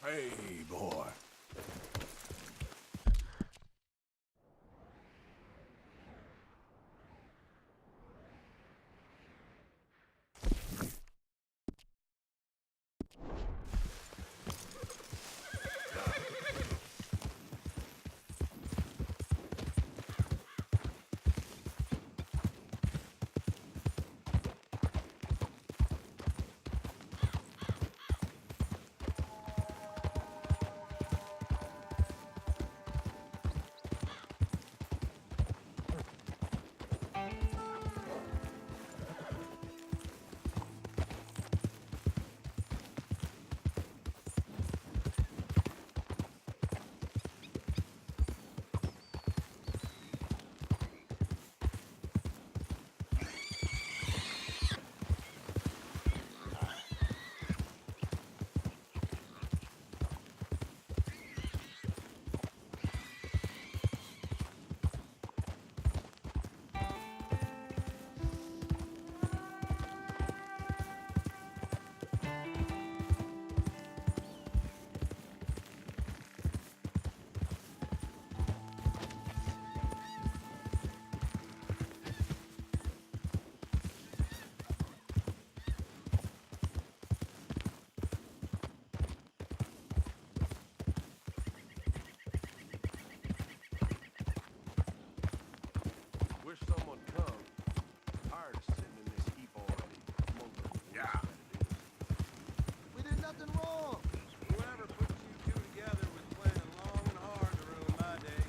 Hey, boy. Wish someone come. Tired of sitting in this heap already. Yeah. We did nothing wrong. Whoever put you two together was planning long and hard to ruin my day.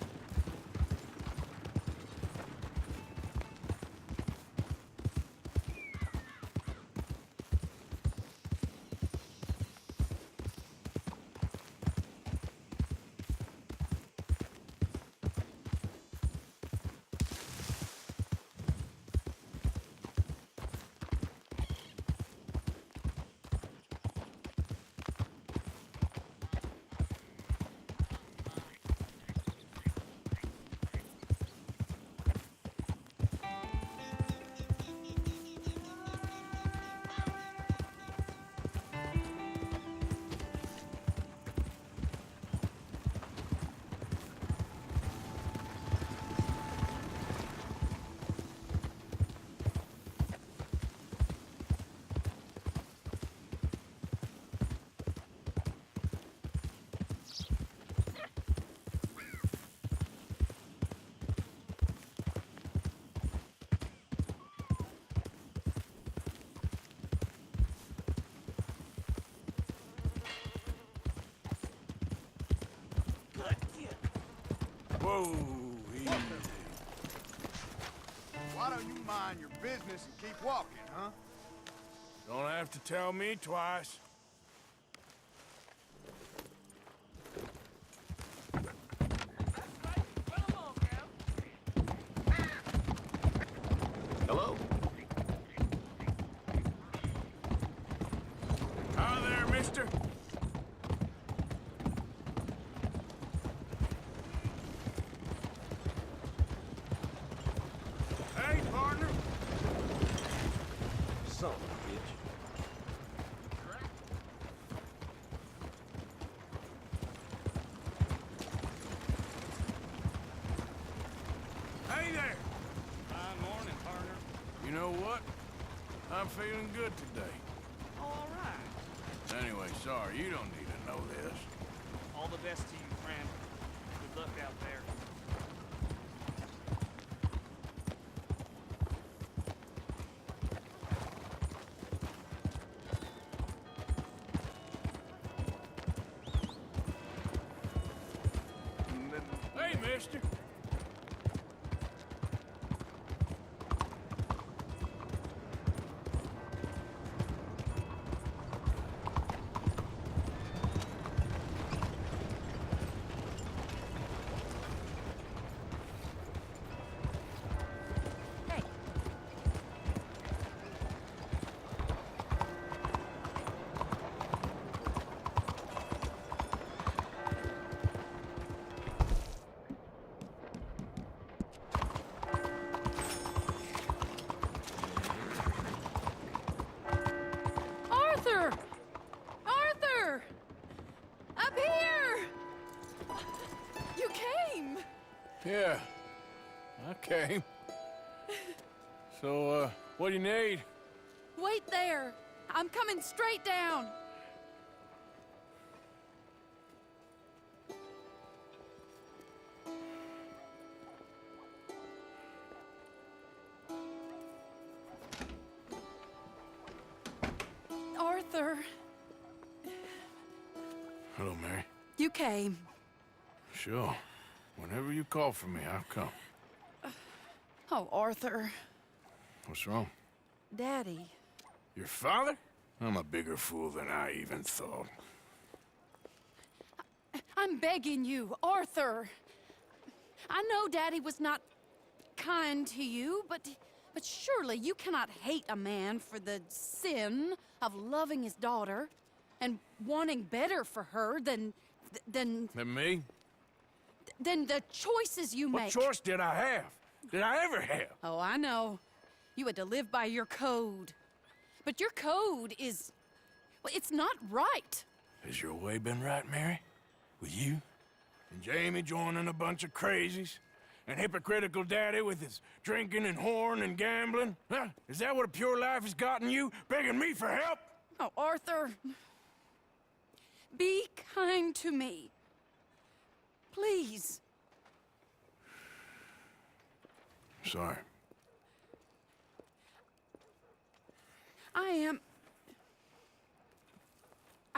Whoa, easy. Why don't you mind your business and keep walking, huh? Don't have to tell me twice. Hello? Hi there, mister. Hey, partner. Son of a bitch. Hey there. Morning, partner. You know what? I'm feeling good today. All right. Anyway, sorry, you don't need to know this. All the best to you, friend. Good luck out there. Hey, mister. Yeah, I came. So, what do you need? Wait there! I'm coming straight down! Arthur, Hello, Mary. you came. Sure. Whenever you call for me, I'll come. Oh, Arthur. What's wrong? Daddy. Your father? I'm a bigger fool than I even thought. I'm begging you, Arthur. I know Daddy was not kind to you, but surely you cannot hate a man for the sin of loving his daughter and wanting better for her than Than me? the choices you What make. choice did I have? Did I ever have? Oh, I know. You had to live by your code. But your code is... well, it's not right. Has your way been right, Mary? With you? And Jamie joining a bunch of crazies? And hypocritical daddy with his drinking and whoring and gambling? Huh? Is that what a pure life has gotten you? Begging me for help? Oh, Arthur. Be kind to me. Please. Sorry.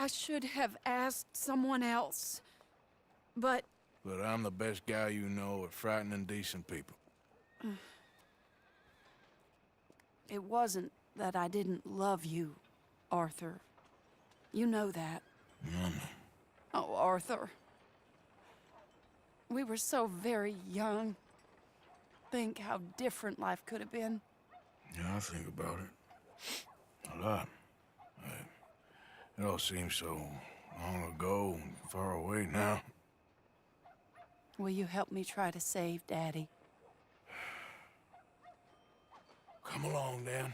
I should have asked someone else. But But I'm the best guy you know at frightening decent people. it wasn't that I didn't love you, Arthur. You know that. Oh, Arthur. We were so very young. Think how different life could have been. Yeah, I think about it. A lot. It all seems so long ago and far away now. Will you help me try to save Daddy? Come along, Dan.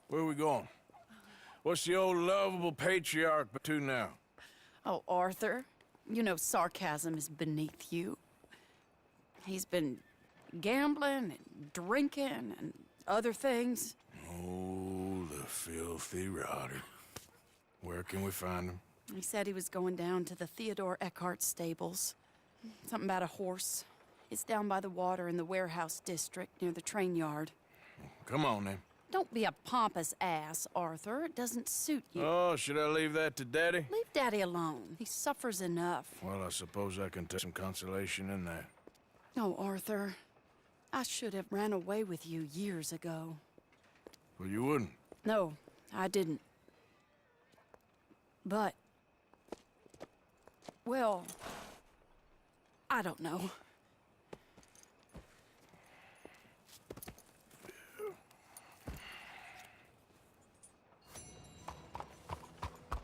Where are we going? What's the old lovable patriarch up to now? Oh, Arthur, you know sarcasm is beneath you. He's been gambling and drinking and other things. Oh, the filthy rotter. Where can we find him? He said he was going down to the Theodore Eckhart stables. Something about a horse. It's down by the water in the warehouse district near the train yard. Come on, then. Don't be a pompous ass, Arthur. It doesn't suit you. Oh, should I leave that to Daddy? Leave Daddy alone. He suffers enough. Well, I suppose I can take some consolation in that. No, Arthur. I should have ran away with you years ago. Well, you wouldn't. No, I didn't. But... well... I don't know.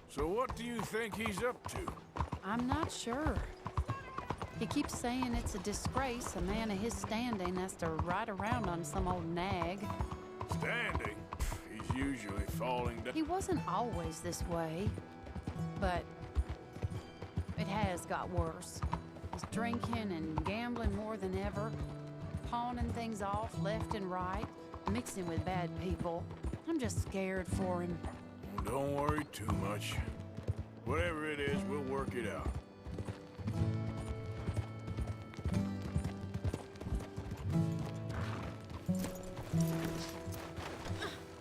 So what do you think he's up to? I'm not sure. He keeps saying it's a disgrace a man of his standing has to ride around on some old nag. Standing? He's usually falling down. He wasn't always this way, but it has got worse. He's drinking and gambling more than ever, pawning things off left and right, mixing with bad people. I'm just scared for him. Don't worry too much. Whatever it is, we'll work it out.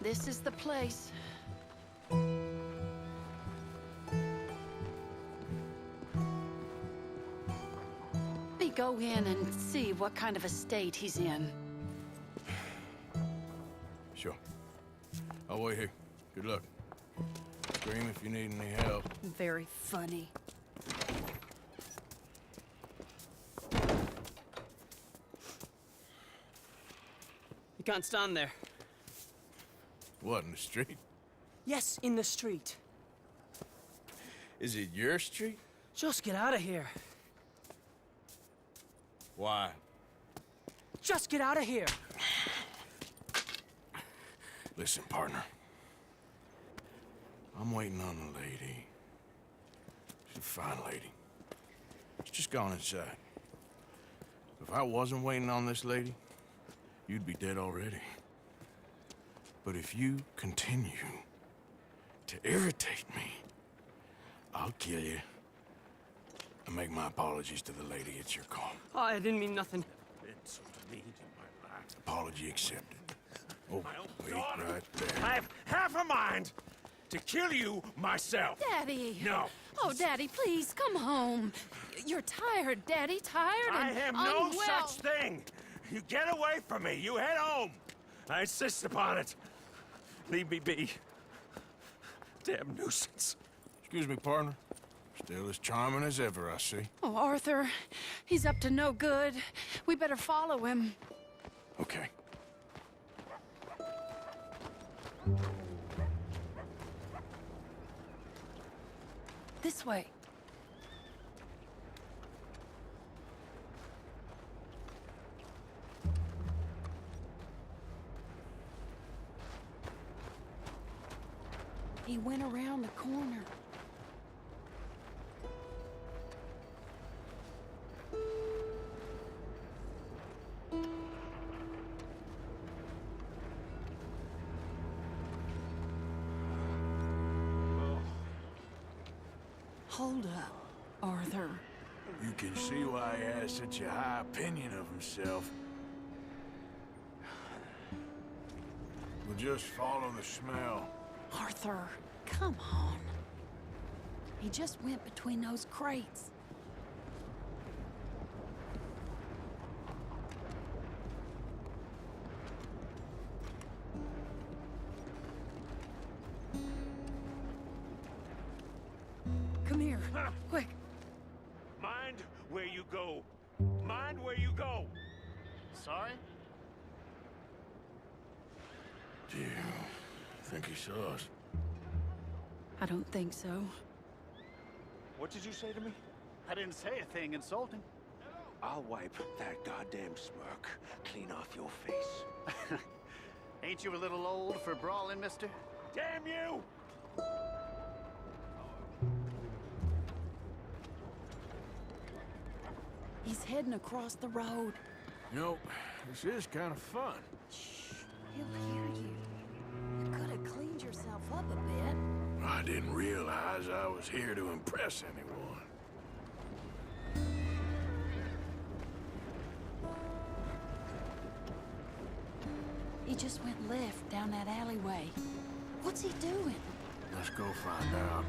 This is the place. We go in and see what kind of a state he's in. Sure. I'll wait here. Good luck. Scream if you need any help. Very funny. You can't stand there. What, in the street? Yes, in the street. Is it your street? Just get out of here. Why? Just get out of here. Listen, partner. I'm waiting on a lady. She's a fine lady. She's just gone inside. If I wasn't waiting on this lady, you'd be dead already. But if you continue to irritate me, I'll kill you. And make my apologies to the lady. It's your call. Oh, I didn't mean nothing. It's me in my life. Apology accepted. Oh, My own wait daughter. right there. I have half a mind to kill you myself. Daddy! No. Oh, Daddy, please, come home. You're tired, Daddy, tired I and have no unwell. such thing. You get away from me. You head home. I insist upon it. Leave me be. Damn nuisance. Excuse me, partner. Still as charming as ever, I see. Oh, Arthur, he's up to no good. We better follow him. Okay. This way. He went around the corner. Hold up, Arthur. You can see why he has such a high opinion of himself. We'll just follow the smell. Arthur, come on. He just went between those crates. Come here, quick. Mind where you go. Mind where you go. Sorry? Do you think he saw us? I don't think so. What did you say to me? I didn't say a thing insulting. I'll wipe that goddamn smirk clean off your face. Ain't you a little old for brawling, mister? Damn you! He's heading across the road. You know, this is kind of fun. Shh, he'll hear you. You could have cleaned yourself up a bit. I didn't realize I was here to impress anyone. He just went left down that alleyway. What's he doing? Let's go find out.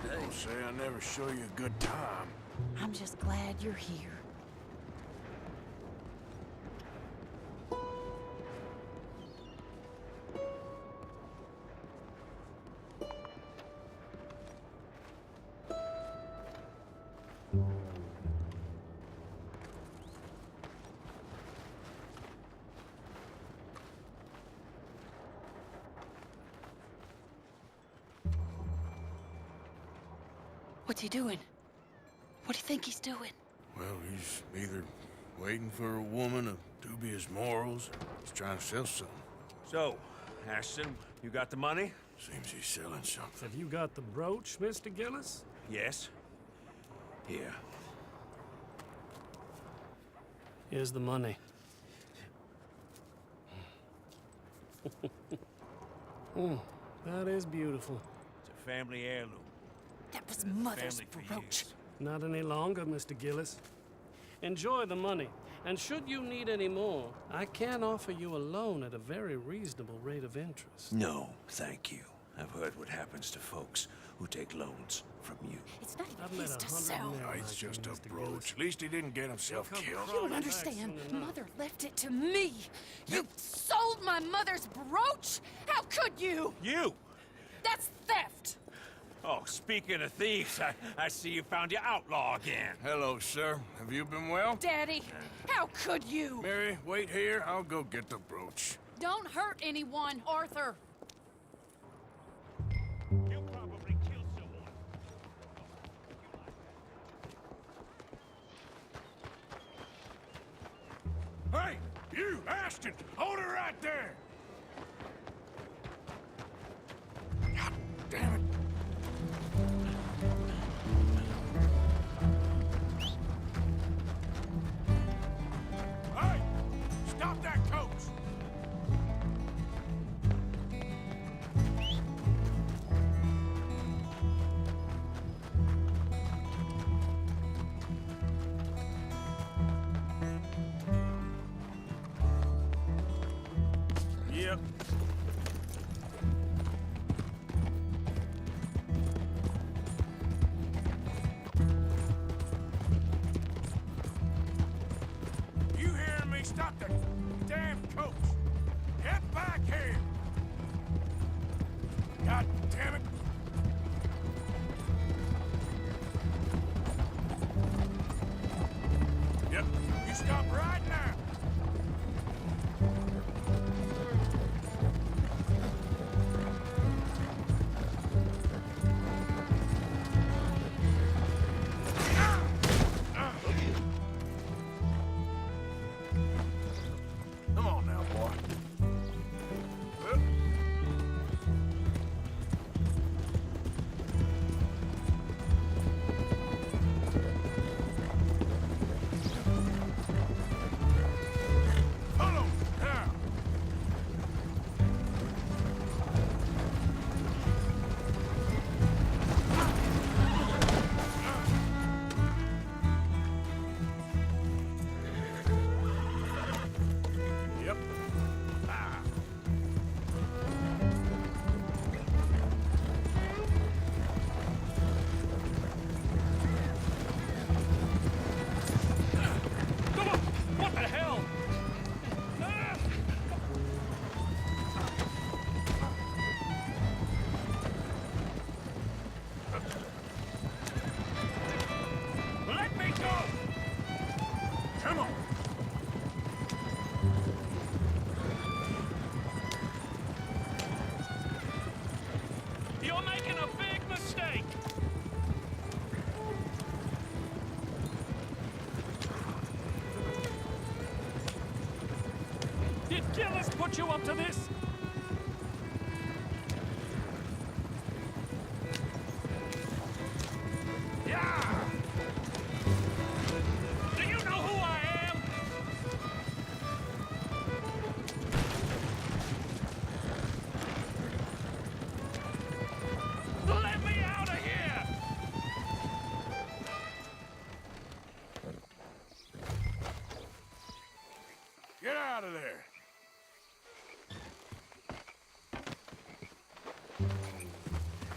Don't say I never show you a good time. I'm just glad you're here. What's he doing? What do you think he's doing? Well, he's either waiting for a woman of dubious morals, or he's trying to sell something. So, Ashton, you got the money? Seems he's selling something. Have you got the brooch, Mr. Gillis? Yes. Here. Here's the money. That is beautiful. It's a family heirloom. That was Mother's Family for brooch. years. Not any longer, Mr. Gillis. Enjoy the money. And should you need any more, I can offer you a loan at a very reasonable rate of interest. No, thank you. I've heard what happens to folks who take loans from you. It's not I've even met his to 100 sell. men Oh, it's like you, just a Mr. brooch. Gillis. At least he didn't get himself He'll come killed. You don't crawling back understand. soon enough. Mother left it to me. You sold my mother's brooch? How could you? You! That's theft. Oh, speaking of thieves, I see you found your outlaw again. Hello, sir. Have you been well? Daddy, how could you? Mary, wait here. I'll go get the brooch. Don't hurt anyone, Arthur. You probably killed someone. Hey, you, Ashton! Hold her right there! God damn it. You're making a big mistake! Did Gillis put you up to this? Yeah! Do you know who I am? Let me out of here! Get out of there!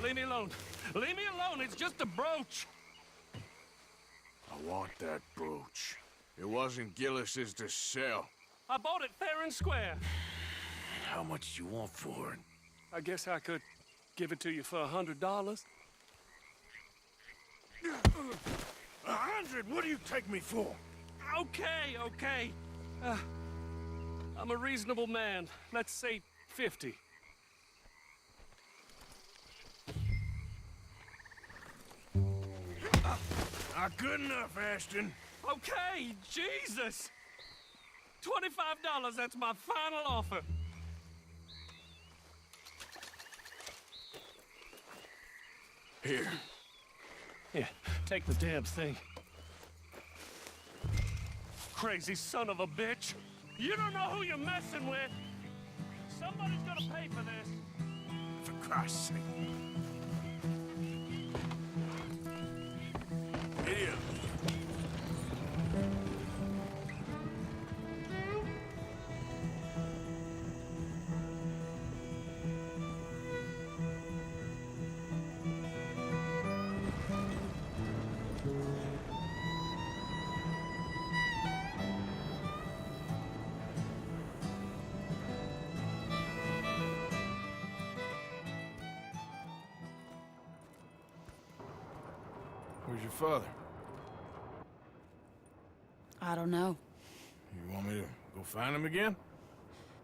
Leave me alone. Leave me alone. It's just a brooch. I want that brooch. It wasn't Gillis's to sell. I bought it fair and square. How much do you want for it? I guess I could give it to you for $100. 100? What do you take me for? Okay, okay. I'm a reasonable man. Let's say 50. Not good enough, Ashton. Okay, Jesus! $25, that's my final offer. Here. Yeah, take the damn thing. Crazy son of a bitch. You don't know who you're messing with. Somebody's gonna pay for this. For Christ's sake. Idiot. Where's your father? I don't know. You want me to go find him again?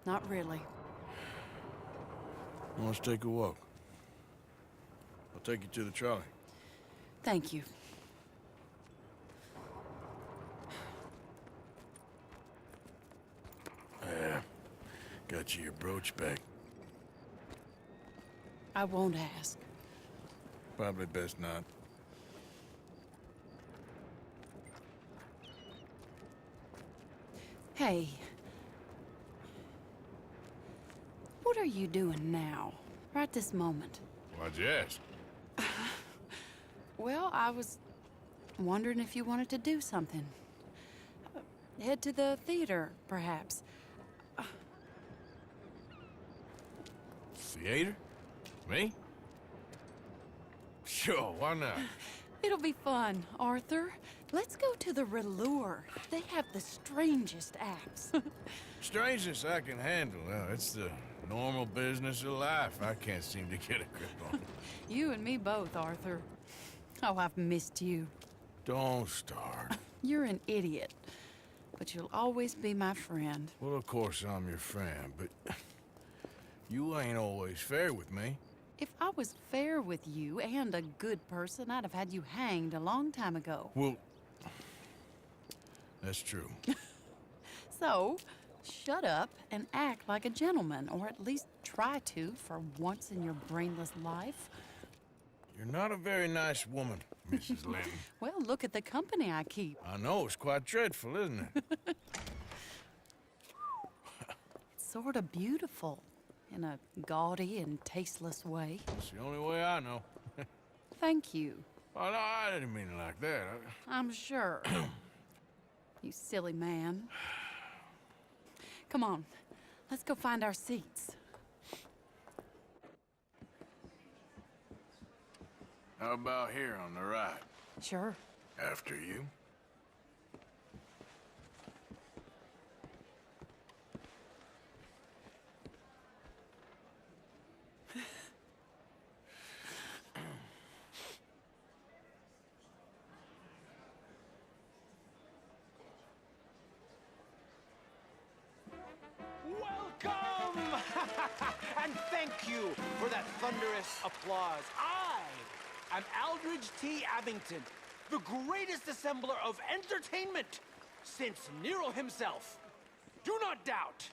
Not really. Well, let's take a walk. I'll take you to the trolley. Thank you. Yeah. Got you your brooch back. I won't ask. Probably best not. Hey. What are you doing now? Right this moment? Why'd you ask? Well, I was wondering if you wanted to do something. Head to the theater, perhaps. Theater? Me? Sure, why not? It'll be fun, Arthur. Let's go to the Relure. They have the strangest acts. Strangeness I can handle. It's the normal business of life I can't seem to get a grip on. You and me both, Arthur. Oh, I've missed you. Don't start. You're an idiot. But you'll always be my friend. Well, of course I'm your friend, but you ain't always fair with me. If I was fair with you and a good person, I'd have had you hanged a long time ago. Well, that's true. So, shut up and act like a gentleman, or at least try to for once in your brainless life. You're not a very nice woman, Mrs. Linton. Well, look at the company I keep. I know, it's quite dreadful, isn't it? It's sort of beautiful, in a gaudy and tasteless way. It's the only way I know. Thank you. Oh, no, I didn't mean it like that. I'm sure. You silly man. Come on, let's go find our seats. How about here on the right? Sure. After you. Welcome! And thank you for that thunderous applause. I am Aldridge T. Abington, the greatest assembler of entertainment since Nero himself. Do not doubt.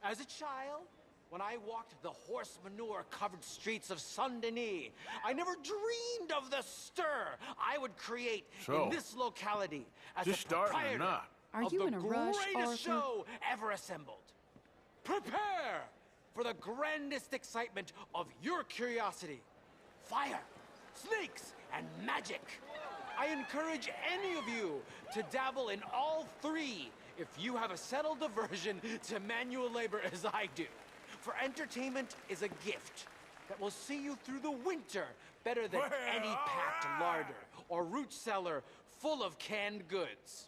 As a child, when I walked the horse manure-covered streets of Saint-Denis, I never dreamed of the stir I would create in this locality as just a starting or proprietor not? Are of you the in a rush, greatest Arthur? show ever assembled. Prepare for the grandest excitement of your curiosity. Fire, snakes, and magic. I encourage any of you to dabble in all three if you have a settled aversion to manual labor as I do. For entertainment is a gift that will see you through the winter better than any packed larder or root cellar full of canned goods.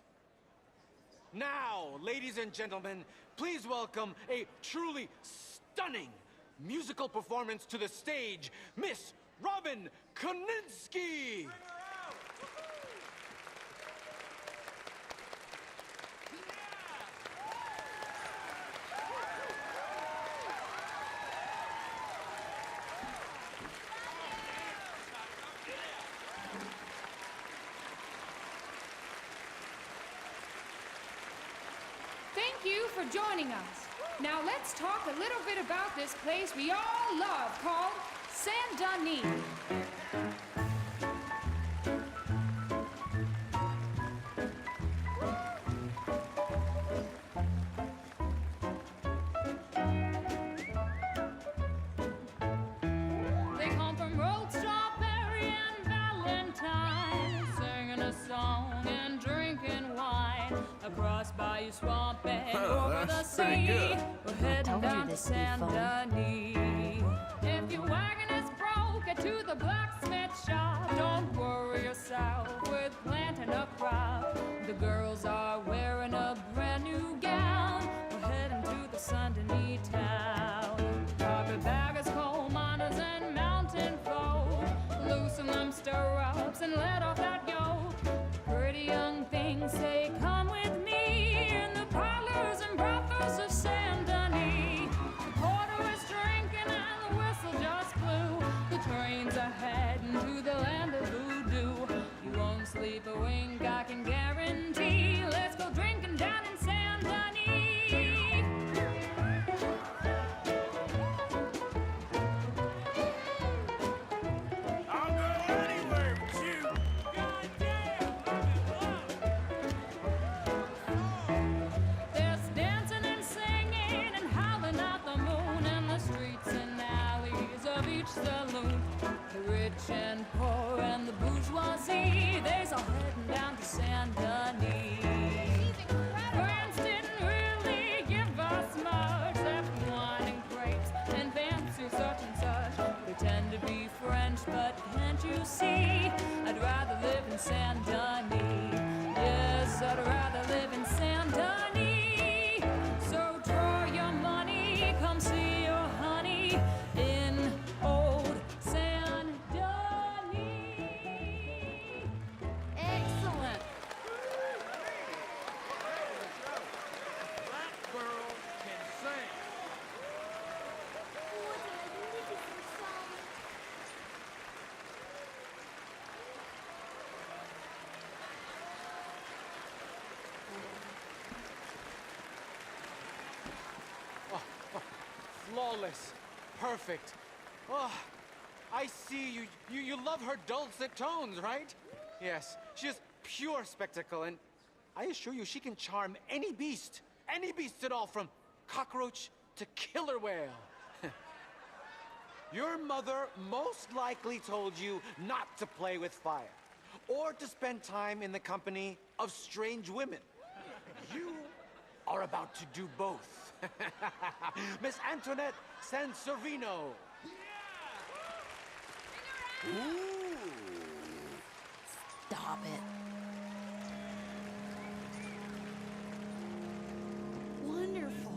Now, ladies and gentlemen, please welcome a truly stunning musical performance to the stage, Miss Robin Koninsky! Thank you for joining us. Now let's talk a little bit about this place we all love called Saint-Denis. They come from rolled strawberry and valentine, singing a song and drinking wine across Bayou Swamp and Oh, over the that's pretty sea. good. We're heading told you down to this would be fun. Saint-Denis. If your wagon is broke, get to the blacksmith shop. Don't worry yourself with planting a crop. The girls are wearing a brand new gown. We're heading to the Saint-Denis town. Carpetbaggers, coal miners, and mountain folk. Loosen them stirrups and let off that yoke. Pretty young things say, come with me in the parlors and brothels of Saint-Denis. The porter is drinking and the whistle just blew. The trains are heading to the land of voodoo. You won't sleep a wink, I can guarantee. Let's go drinking down in Saint-Denis. I'll go anywhere with you. There's dancing and singing and howling at the moon in the streets and alleys of each saloon. The rich and poor and the bourgeoisie, they's all heading down to Saint-Denis. France didn't really give us much, except wine and grapes and fancy such and such. Pretend to be French, but can't you see? I'd rather live in Saint-Denis. Yes, I'd rather live in Saint-Denis. So draw your money, come see your honey in old Saint-Denis. Excellent. That girl can sing. Flawless. Perfect. Oh, I see you. You love her dulcet tones, right? Yes, she is pure spectacle, and I assure you she can charm any beast at all, from cockroach to killer whale. Your mother most likely told you not to play with fire, or to spend time in the company of strange women. You are about to do both. Miss Antoinette Sansorino. Stop it. Wonderful.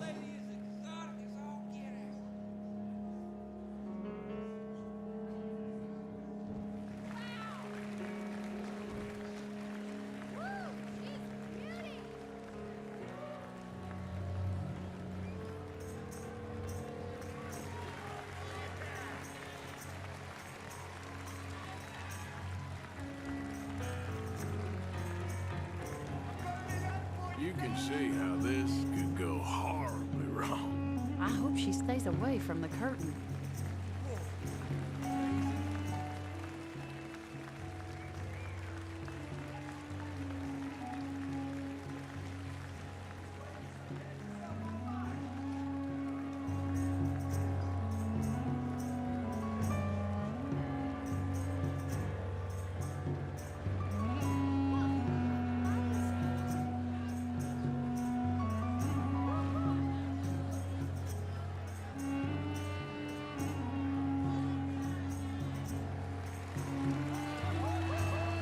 You can see how this could go horribly wrong. I hope she stays away from the curtain.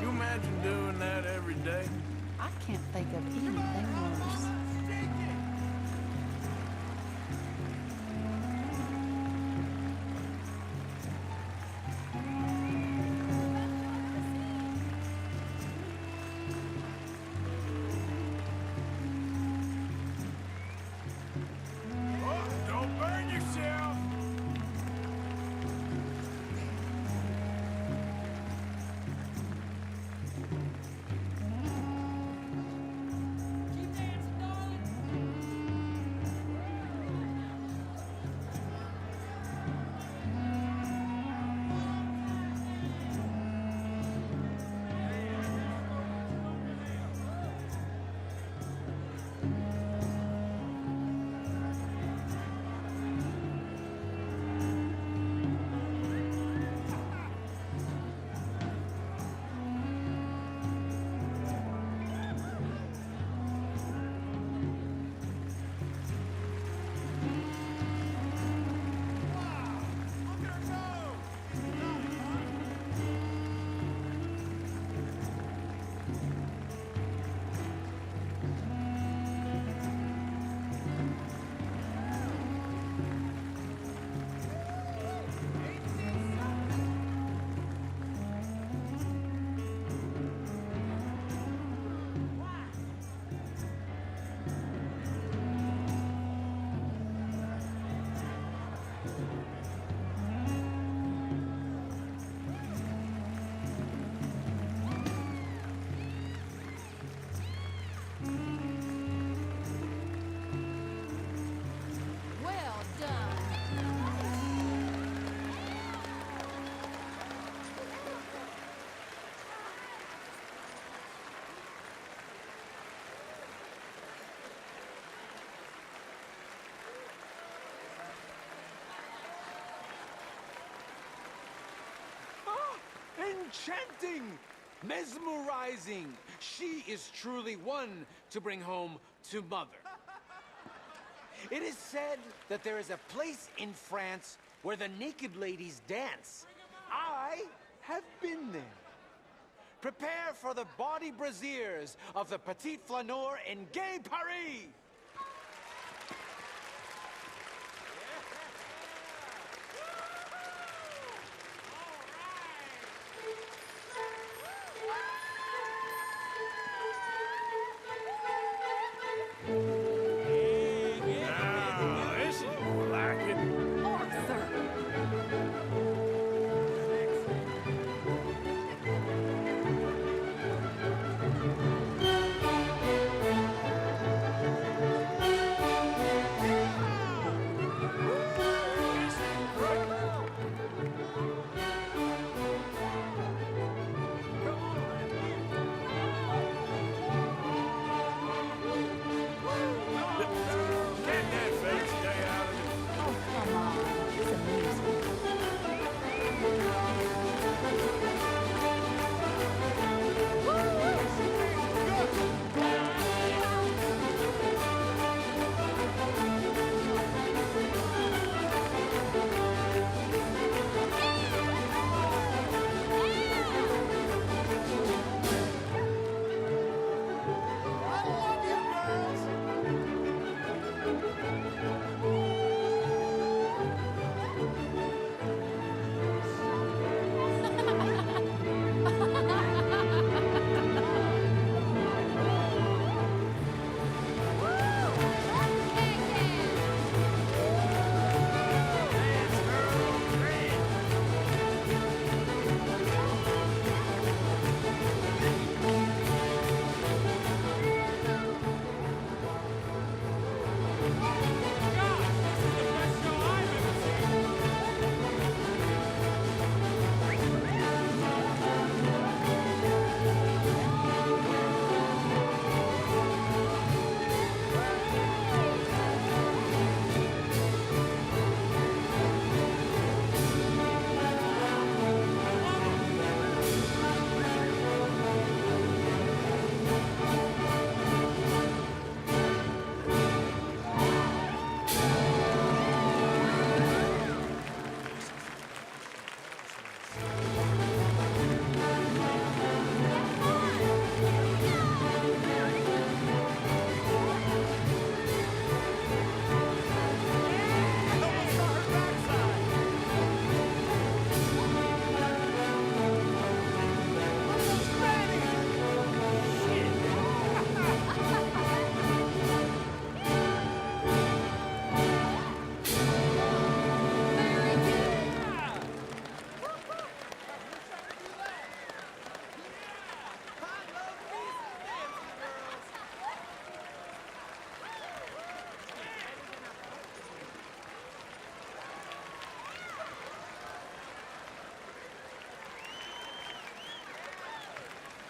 You imagine doing that every day? I can't think of anything worse. Oh, don't burn yourself! Well done. Enchanting! Mesmerizing! She is truly one to bring home to mother. It is said that there is a place in France where the naked ladies dance. I have been there. Prepare for the bawdy brassiers of the Petit Flaneur in Gay Paris! Now, this is more like it. Arthur!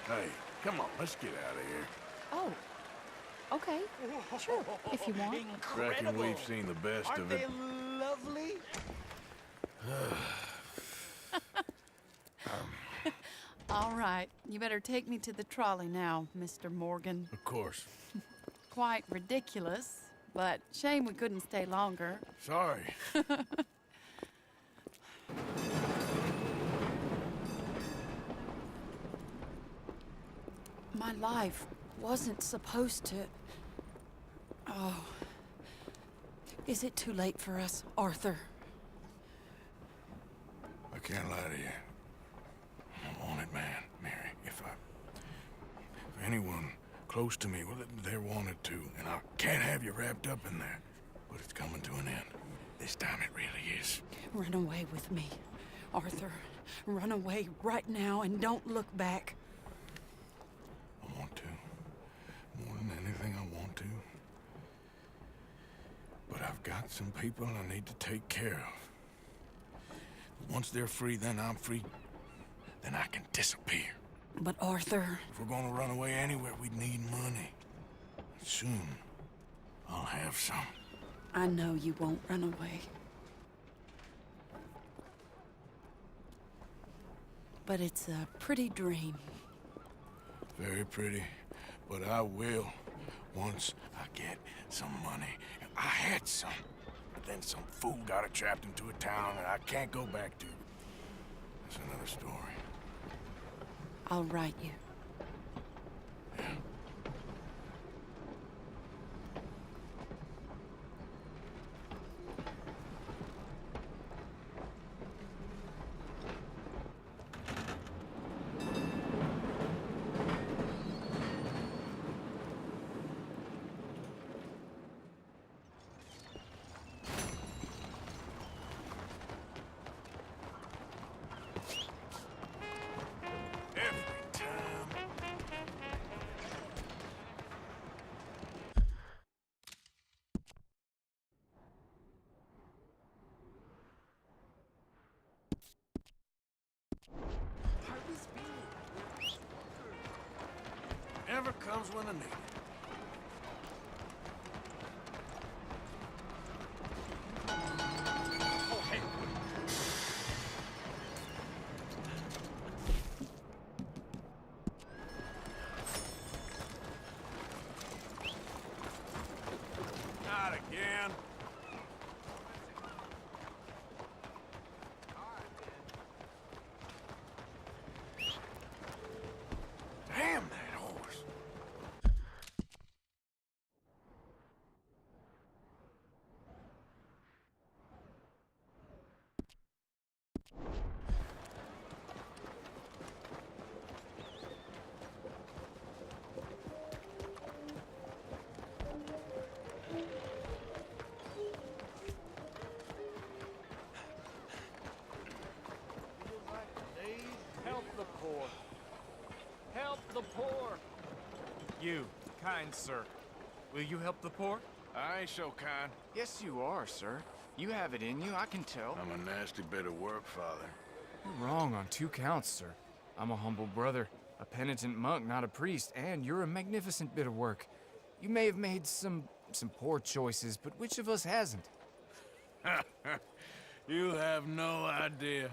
Hey, come on, let's get out of here. Oh, okay. Sure, if you want. Reckon we've seen the best Aren't of they it. lovely? All right, you better take me to the trolley now, Mr. Morgan. Of course. Quite ridiculous, but shame we couldn't stay longer. Sorry. My life wasn't supposed to... Oh. Is it too late for us, Arthur? I can't lie to you. I'm a wanted man, Mary. If anyone close to me, well, they're wanted too, and I can't have you wrapped up in that. But it's coming to an end. This time it really is. Run away with me, Arthur. Run away right now and don't look back. I want to. More than anything, I want to. But I've got some people I need to take care of. Once they're free, then I'm free. Then I can disappear. But Arthur... If we're gonna run away anywhere, we need money. Soon, I'll have some. I know you won't run away. But it's a pretty dream. Very pretty, but I will once I get some money. I had some, but then some fool got it trapped into a town that I can't go back to. That's another story. I'll write you. Every time. Never comes when I need it. Not again. Damn that horse. Help the poor. Help the poor. You, kind sir, will you help the poor? I ain't so kind. Yes, you are, sir. You have it in you, I can tell. I'm a nasty bit of work, Father. You're wrong on 2 counts, sir. I'm a humble brother, a penitent monk, not a priest, and you're a magnificent bit of work. You may have made some poor choices, but which of us hasn't? You have no idea.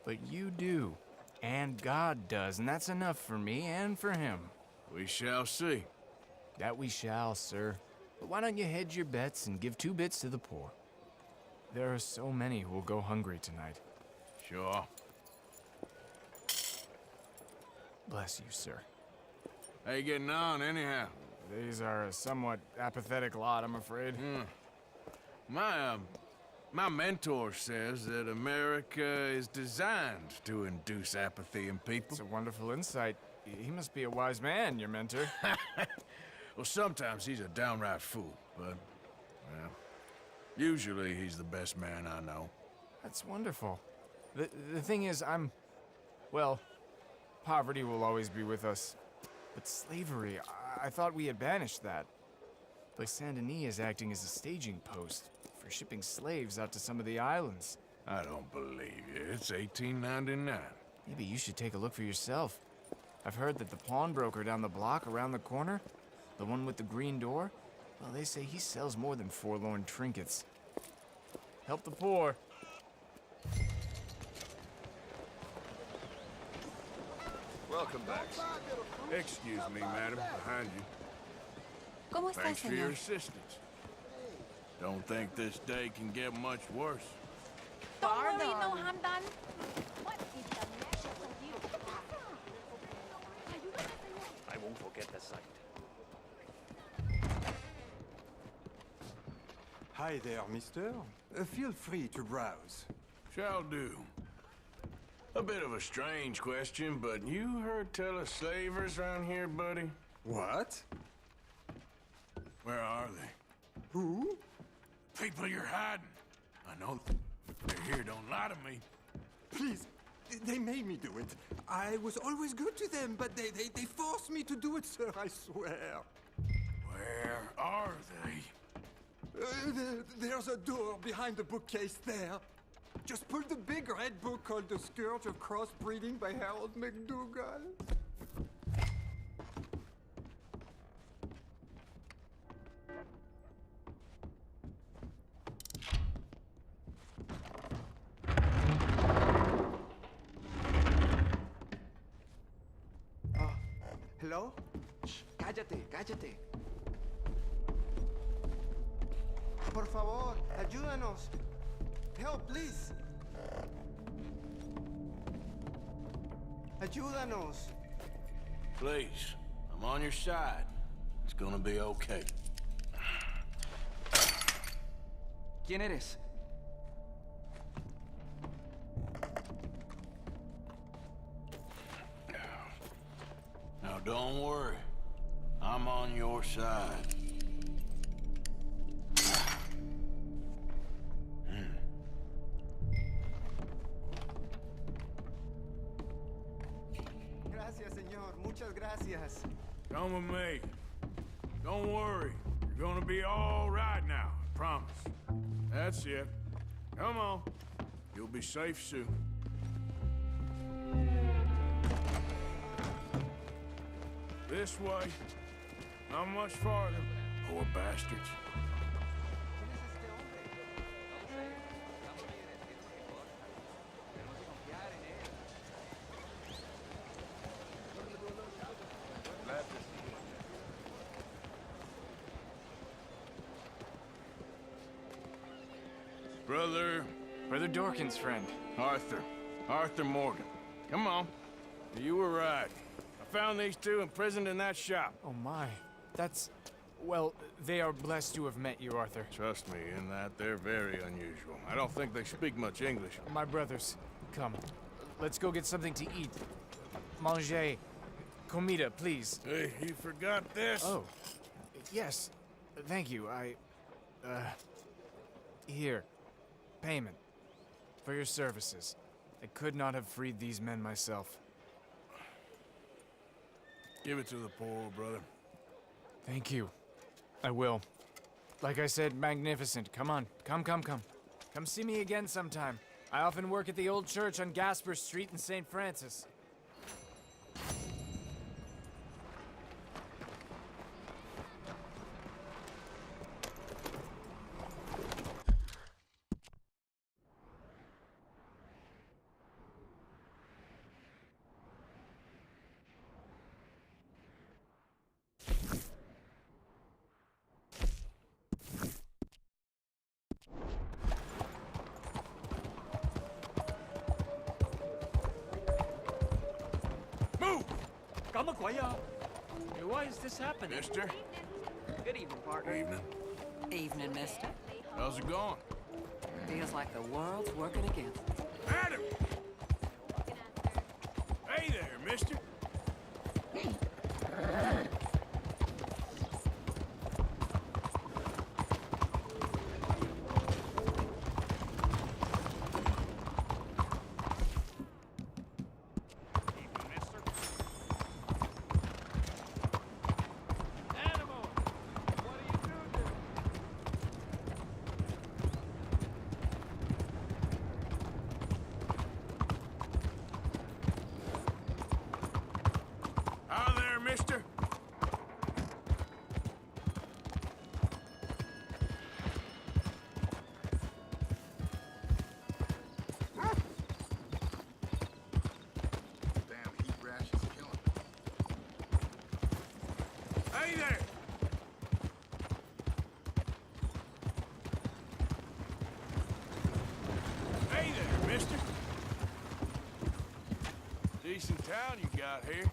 But you do, and God does, and that's enough for me and for him. We shall see. That we shall, sir. But why don't you hedge your bets and give 2 bits to the poor? There are so many who will go hungry tonight. Sure. Bless you, sir. How you getting on, anyhow? These are a somewhat apathetic lot, I'm afraid. My mentor says that America is designed to induce apathy in people. It's a wonderful insight. He must be a wise man, your mentor. Well, sometimes he's a downright fool, but, well, usually he's the best man I know. That's wonderful. The thing is, well, poverty will always be with us. But slavery, I thought we had banished that. Like Saint Denis is acting as a staging post for shipping slaves out to some of the islands. I don't believe you. It's 1899. Maybe you should take a look for yourself. I've heard that the pawnbroker down the block around the corner, the one with the green door, well, they say he sells more than forlorn trinkets. Help the poor. Welcome back. Excuse me, madam, behind you. ¿Cómo está, Thanks for your señor? assistance. Don't think this day can get much worse. Don't worry, no harm done. I won't forget the sight. Hi there, mister. Feel free to browse. Shall do. A bit of a strange question, but you heard tell of slavers around here, buddy? What? Where are they? Who? People you're hiding. I know they're here, don't lie to me. Please, they made me do it. I was always good to them, but they forced me to do it, sir, I swear. Where are they? There's a door behind the bookcase there. Just pull the big red book called The Scourge of Crossbreeding by Harold McDougall. ¿Hello? Shh, cállate, cállate. Por favor, ayúdanos. Help, please. Ayúdanos. Please, I'm on your side. It's gonna be okay. ¿Quién eres? Now don't worry. I'm on your side. Gracias, señor. Muchas gracias. Come with me. Don't worry. You're gonna be all right now, I promise. That's it. Come on. You'll be safe soon. This way. Not much farther. Poor bastards. Brother Dorkin's friend. Arthur Morgan. Come on. You were right. I found these two imprisoned in that shop. Oh my. That's... Well, they are blessed to have met you, Arthur. Trust me, in that they're very unusual. I don't think they speak much English. My brothers, come. Let's go get something to eat. Manger. Comida, please. Hey, you forgot this? Oh. Yes. Thank you. Here. Payment. For your services. I could not have freed these men myself. Give it to the poor, brother. Thank you. I will. Like I said, magnificent. Come on. Come. Come see me again sometime. I often work at the old church on Gasper Street in St. Francis. Why is this happening? Mister? Good evening, partner. Evening. Evening, mister. How's it going? Feels like the world's working against us. Adam! Hey there, mister. Hey there! Hey there, mister. Decent town you got here.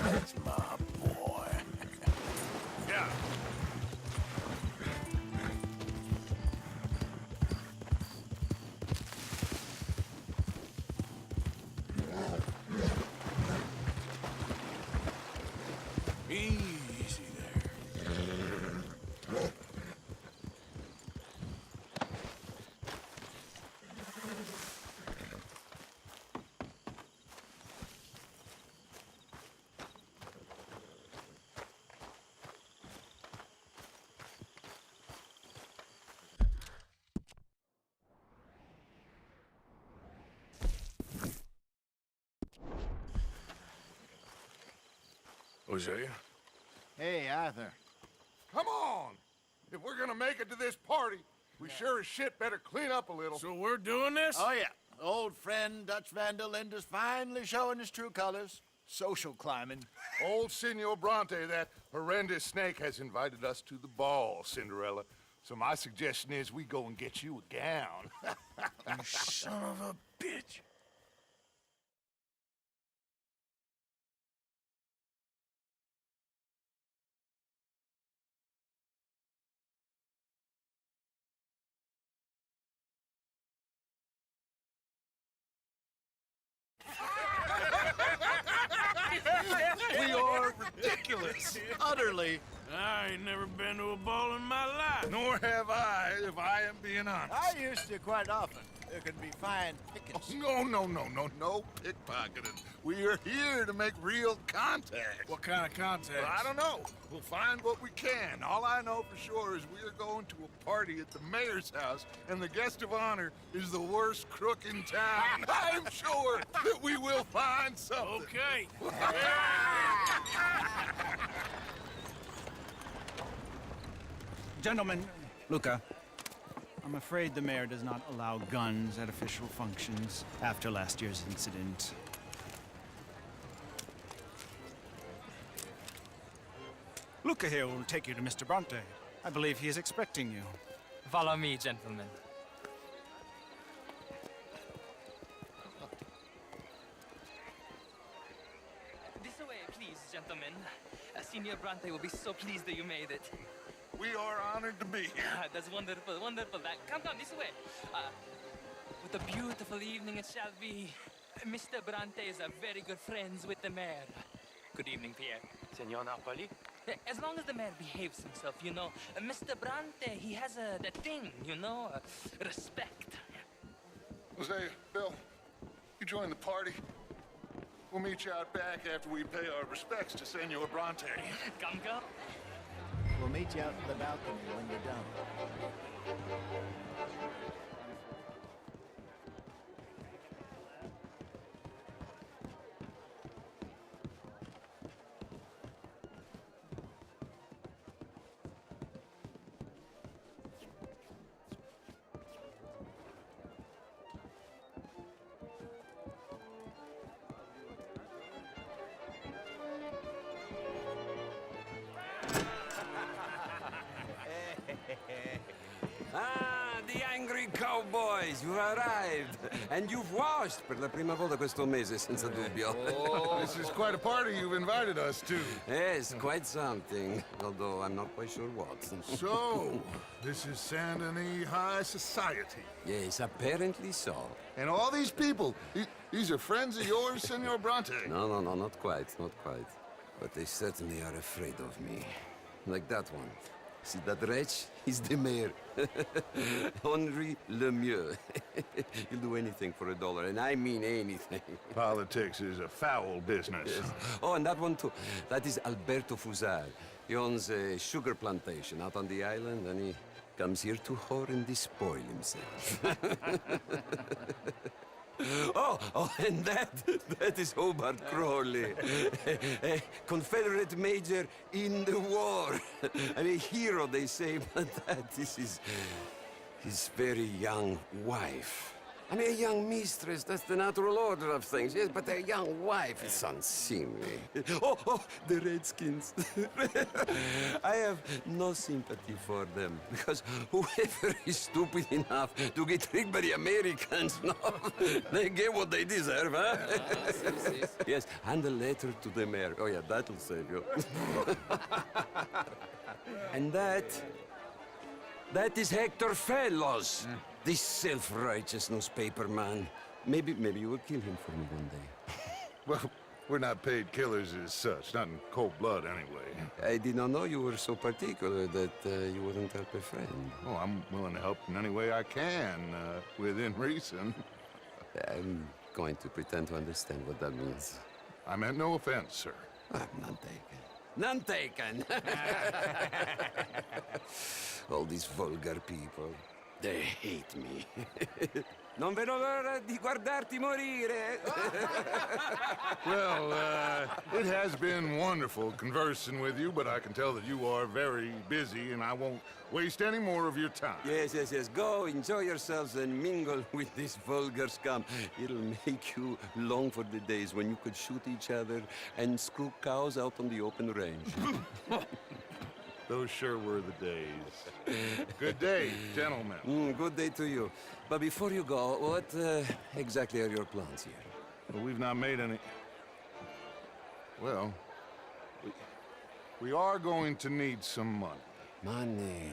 That's my boy. Yeah. Easy there. Hosea? Hey, Arthur. Come on! If we're gonna make it to this party, we sure as shit better clean up a little. So we're doing this? Oh, yeah. Old friend Dutch Van der Linde's finally showing his true colors. Social climbing. Old Senor Bronte, that horrendous snake, has invited us to the ball, Cinderella. So my suggestion is we go and get you a gown. You son of a bitch. We are ridiculous. Utterly. I ain't never been to a ball in my life. Nor have I, if I am being honest. I used to quite often. There can be fine pickings. No pickpocketing. We are here to make real contact. What kind of contact? Well, I don't know. We'll find what we can. All I know for sure is we are going to a party at the mayor's house, and the guest of honor is the worst crook in town. I'm sure that we will find something. Okay. Gentlemen, Luca, I'm afraid the mayor does not allow guns at official functions after last year's incident. Luca here will take you to Mr. Bronte. I believe he is expecting you. Follow me, gentlemen. This way, please, gentlemen. Senior Bronte will be so pleased that you made it. We are honored to be here. That's wonderful, wonderful. Come, this way. What a beautiful evening it shall be. Mr. Bronte is very good friends with the mayor. Good evening, Pierre. Senor Napoli? As long as the mayor behaves himself, you know. Mr. Bronte, he has that thing, you know, respect. Jose, Bill, you join the party. We'll meet you out back after we pay our respects to Senor Bronte. Come. We'll meet you out in the balcony when you're done. Ah, the angry cowboys, you've arrived. And you've washed per la prima volta questo mese, senza dubbio. Oh, this is quite a party you've invited us to. Yes, quite something. Although I'm not quite sure what. So, this is Saint Denis High Society. Yes, apparently so. And all these people, these are friends of yours, Senor Bronte? No, not quite, not quite. But they certainly are afraid of me. Like that one. See that wretch? He's the mayor. Henri Lemieux. He'll do anything for $1, and I mean anything. Politics is a foul business. Yes. Oh, and that one too. That is Alberto Fusar. He owns a sugar plantation out on the island, and he comes here to whore and despoil himself. Oh, and that is Hobart Crawley, a Confederate major in the war. I mean, a hero, they say, but that is his very young wife. I mean, a young mistress, that's the natural order of things, yes, but a young wife is unseemly. Oh, the Redskins. I have no sympathy for them, because whoever is stupid enough to get tricked by the Americans, no, they get what they deserve, huh? Yes, and a letter to the mayor. Oh, yeah, that'll save you. And that is Hector Fellows. This self-righteous newspaper man. Maybe you will kill him for me one day. Well, we're not paid killers as such, not in cold blood anyway. I did not know you were so particular that you wouldn't help a friend. Oh, I'm willing to help in any way I can, within reason. I'm going to pretend to understand what that means. I meant no offense, sir. None taken. None taken! All these vulgar people. They hate me. Non vedo l'ora di guardarti morire. Well, it has been wonderful conversing with you, but I can tell that you are very busy, and I won't waste any more of your time. Yes. Go, enjoy yourselves, and mingle with this vulgar scum. It'll make you long for the days when you could shoot each other and screw cows out on the open range. Those sure were the days. Good day, gentlemen. Good day to you. But before you go, what exactly are your plans here? Well, we've not made any... Well, we are going to need some money. Money,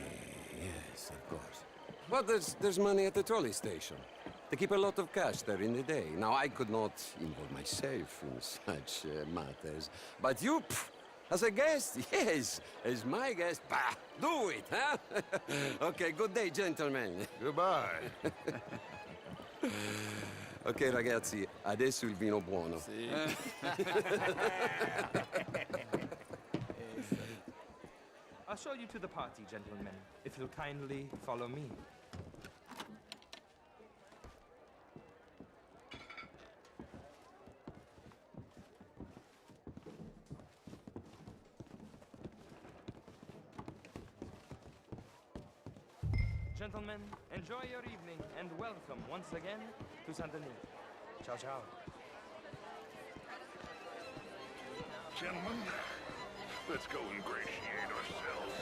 yes, of course. But there's money at the trolley station. They keep a lot of cash there in the day. Now, I could not involve myself in such matters. But you... As a guest? Yes. As my guest? Bah! Do it, huh? Okay, good day, gentlemen. Goodbye. Ok, ragazzi, adesso il vino buono. Sì. I'll show you to the party, gentlemen, if you'll kindly follow me. Gentlemen, enjoy your evening and welcome once again to Saint Denis. Ciao, ciao. Gentlemen, let's go ingratiate ourselves.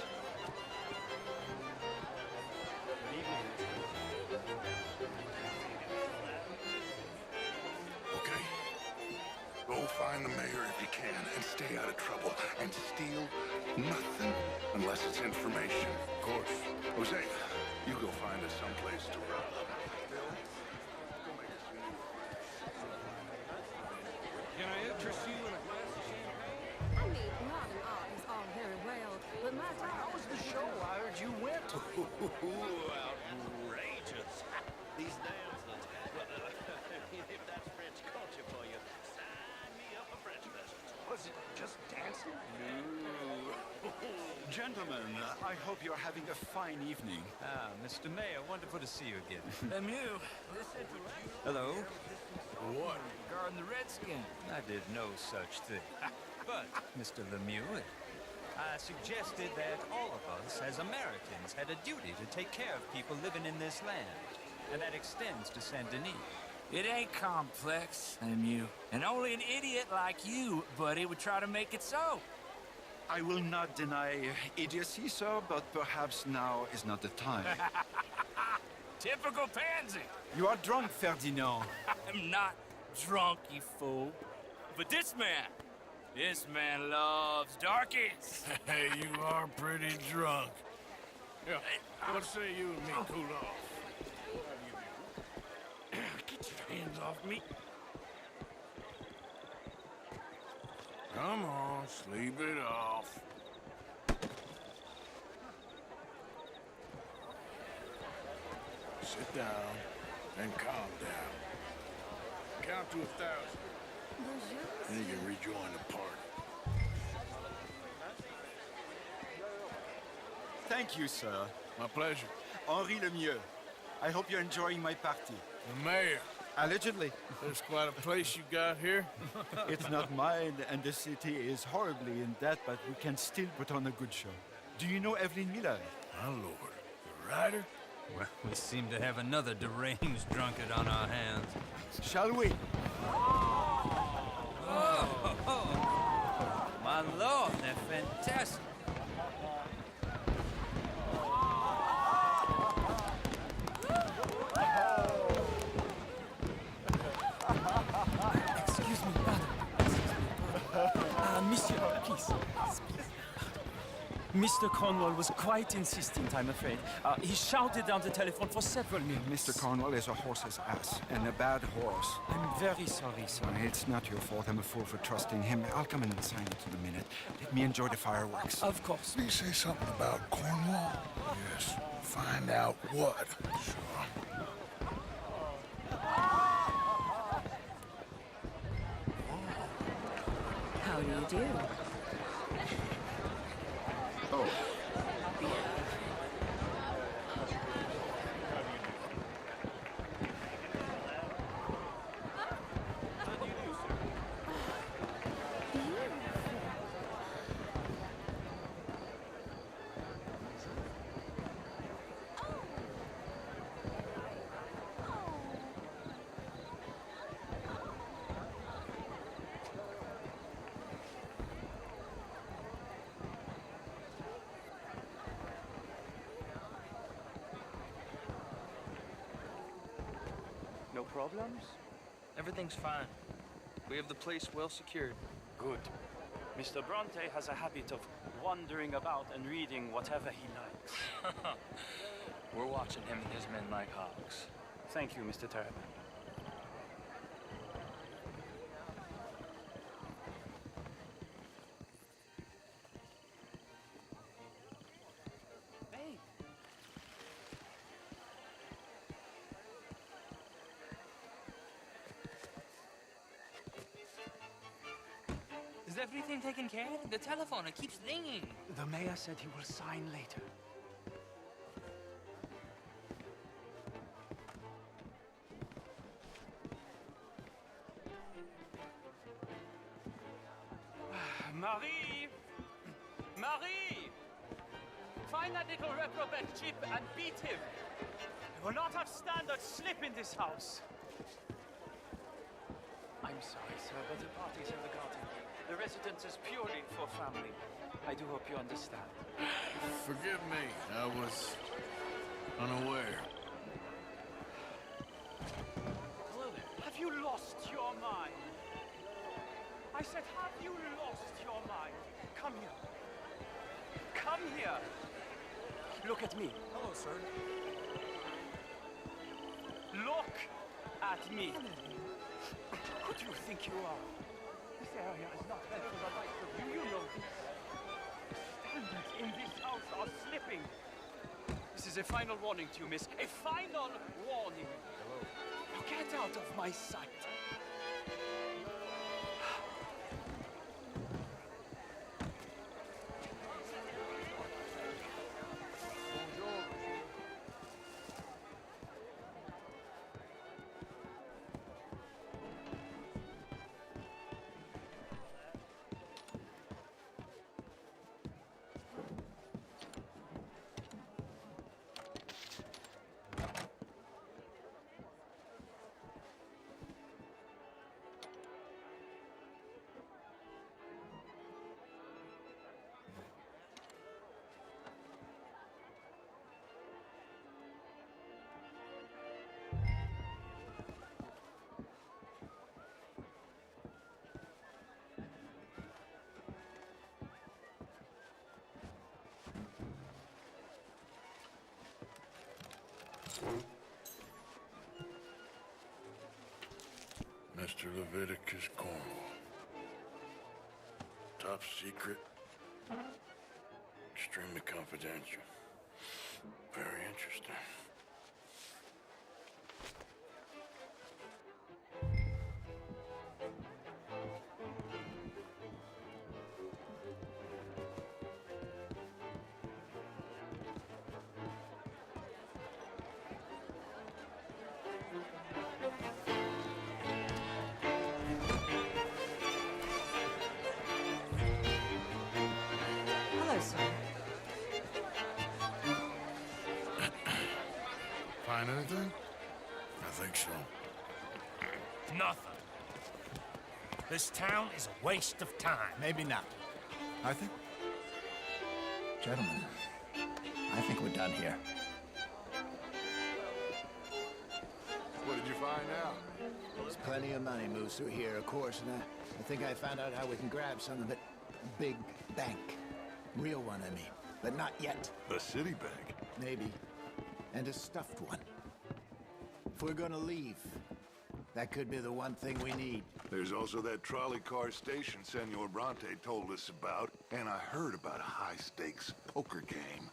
Good evening. Okay. Go find the mayor if you can and stay out of trouble and steal nothing unless it's information. Of course. Jose, you go find us someplace to rob. Can I interest you in a glass of champagne? mean, modern art is all very well, but my daughter... How was the show? I heard you went. Outrageous. These damsels. Well, if that's French culture for you, sign me up for French lessons. Was it just dancing? No. Gentlemen, I hope you're having a fine evening. Ah, Mr. Mayor, wonderful to see you again. Lemieux, Hello. What? Regarding the Redskin, I did no such thing. But, Mr. Lemieux, I suggested that all of us, as Americans, had a duty to take care of people living in this land. And that extends to Saint Denis. it ain't complex, Lemieux. And only an idiot like you, buddy, would try to make it so. I will not deny idiocy, sir, but perhaps now is not the time. Typical pansy. You are drunk, Ferdinand. I'm not drunk, you fool. But this man loves darkies. Hey, you are pretty drunk. Yeah, what say you and me cool off? Get your hands off me. Come on, sleep it off. Sit down and calm down. Count to 1,000. Then you can rejoin the party. Thank you, sir. My pleasure. Henri Lemieux. I hope you're enjoying my party. The mayor. Allegedly. There's quite a place you got here. It's not mine, and the city is horribly in debt, but we can still put on a good show. Do you know Evelyn Miller? My lord. The writer? Well, we seem to have another deranged drunkard on our hands. Shall we? Oh, my lord, they're fantastic. Excuse me, pardon. Monsieur, please. Mr. Cornwall was quite insistent, I'm afraid. He shouted down the telephone for several minutes. Mr. Cornwall is a horse's ass, and a bad horse. I'm very sorry, sir. It's not your fault. I'm a fool for trusting him. I'll come in and sign it in a minute. Let me enjoy the fireworks. Of course. Did he say something about Cornwall? Yes. Find out what. Sure. How do you do? Oh. No problems? Everything's fine. We have the place well secured. Good. Mr. Bronte has a habit of wandering about and reading whatever he likes. We're watching him and his men like hawks. Thank you, Mr. Terrapin. Hey! Is everything taken care of? The telephone, it keeps ringing. The mayor said he will sign later. Marie! Marie! Find that little reprobate Chip and beat him. We will not have standard slip in this house. I'm sorry, sir, but the party's in the garden. The residence is purely for family. I do hope you understand. Forgive me. I was unaware. Hello there. Have you lost your mind? I said, have you lost your mind? Come here. Come here. Look at me. Hello, sir. Look at me. Who do you think you are? This area is not meant for the likes of you. You know this. Standards in this house are slipping. This is a final warning to you, miss. A final warning. Hello. Now get out of my sight. Mr. Leviticus Cornwall. Top secret. Extremely confidential. Very interesting. Hello, sir. Find anything? I think so. Nothing. This town is a waste of time. Maybe not. I think... Gentlemen, I think we're done here. What did you find out? There's plenty of money moves through here, of course, and I think I found out how we can grab some of it. Big bank. Real one, I mean. But not yet. A city bank? Maybe. And a stuffed one. If we're gonna leave, that could be the one thing we need. There's also that trolley car station Senor Bronte told us about, and I heard about a high-stakes poker game.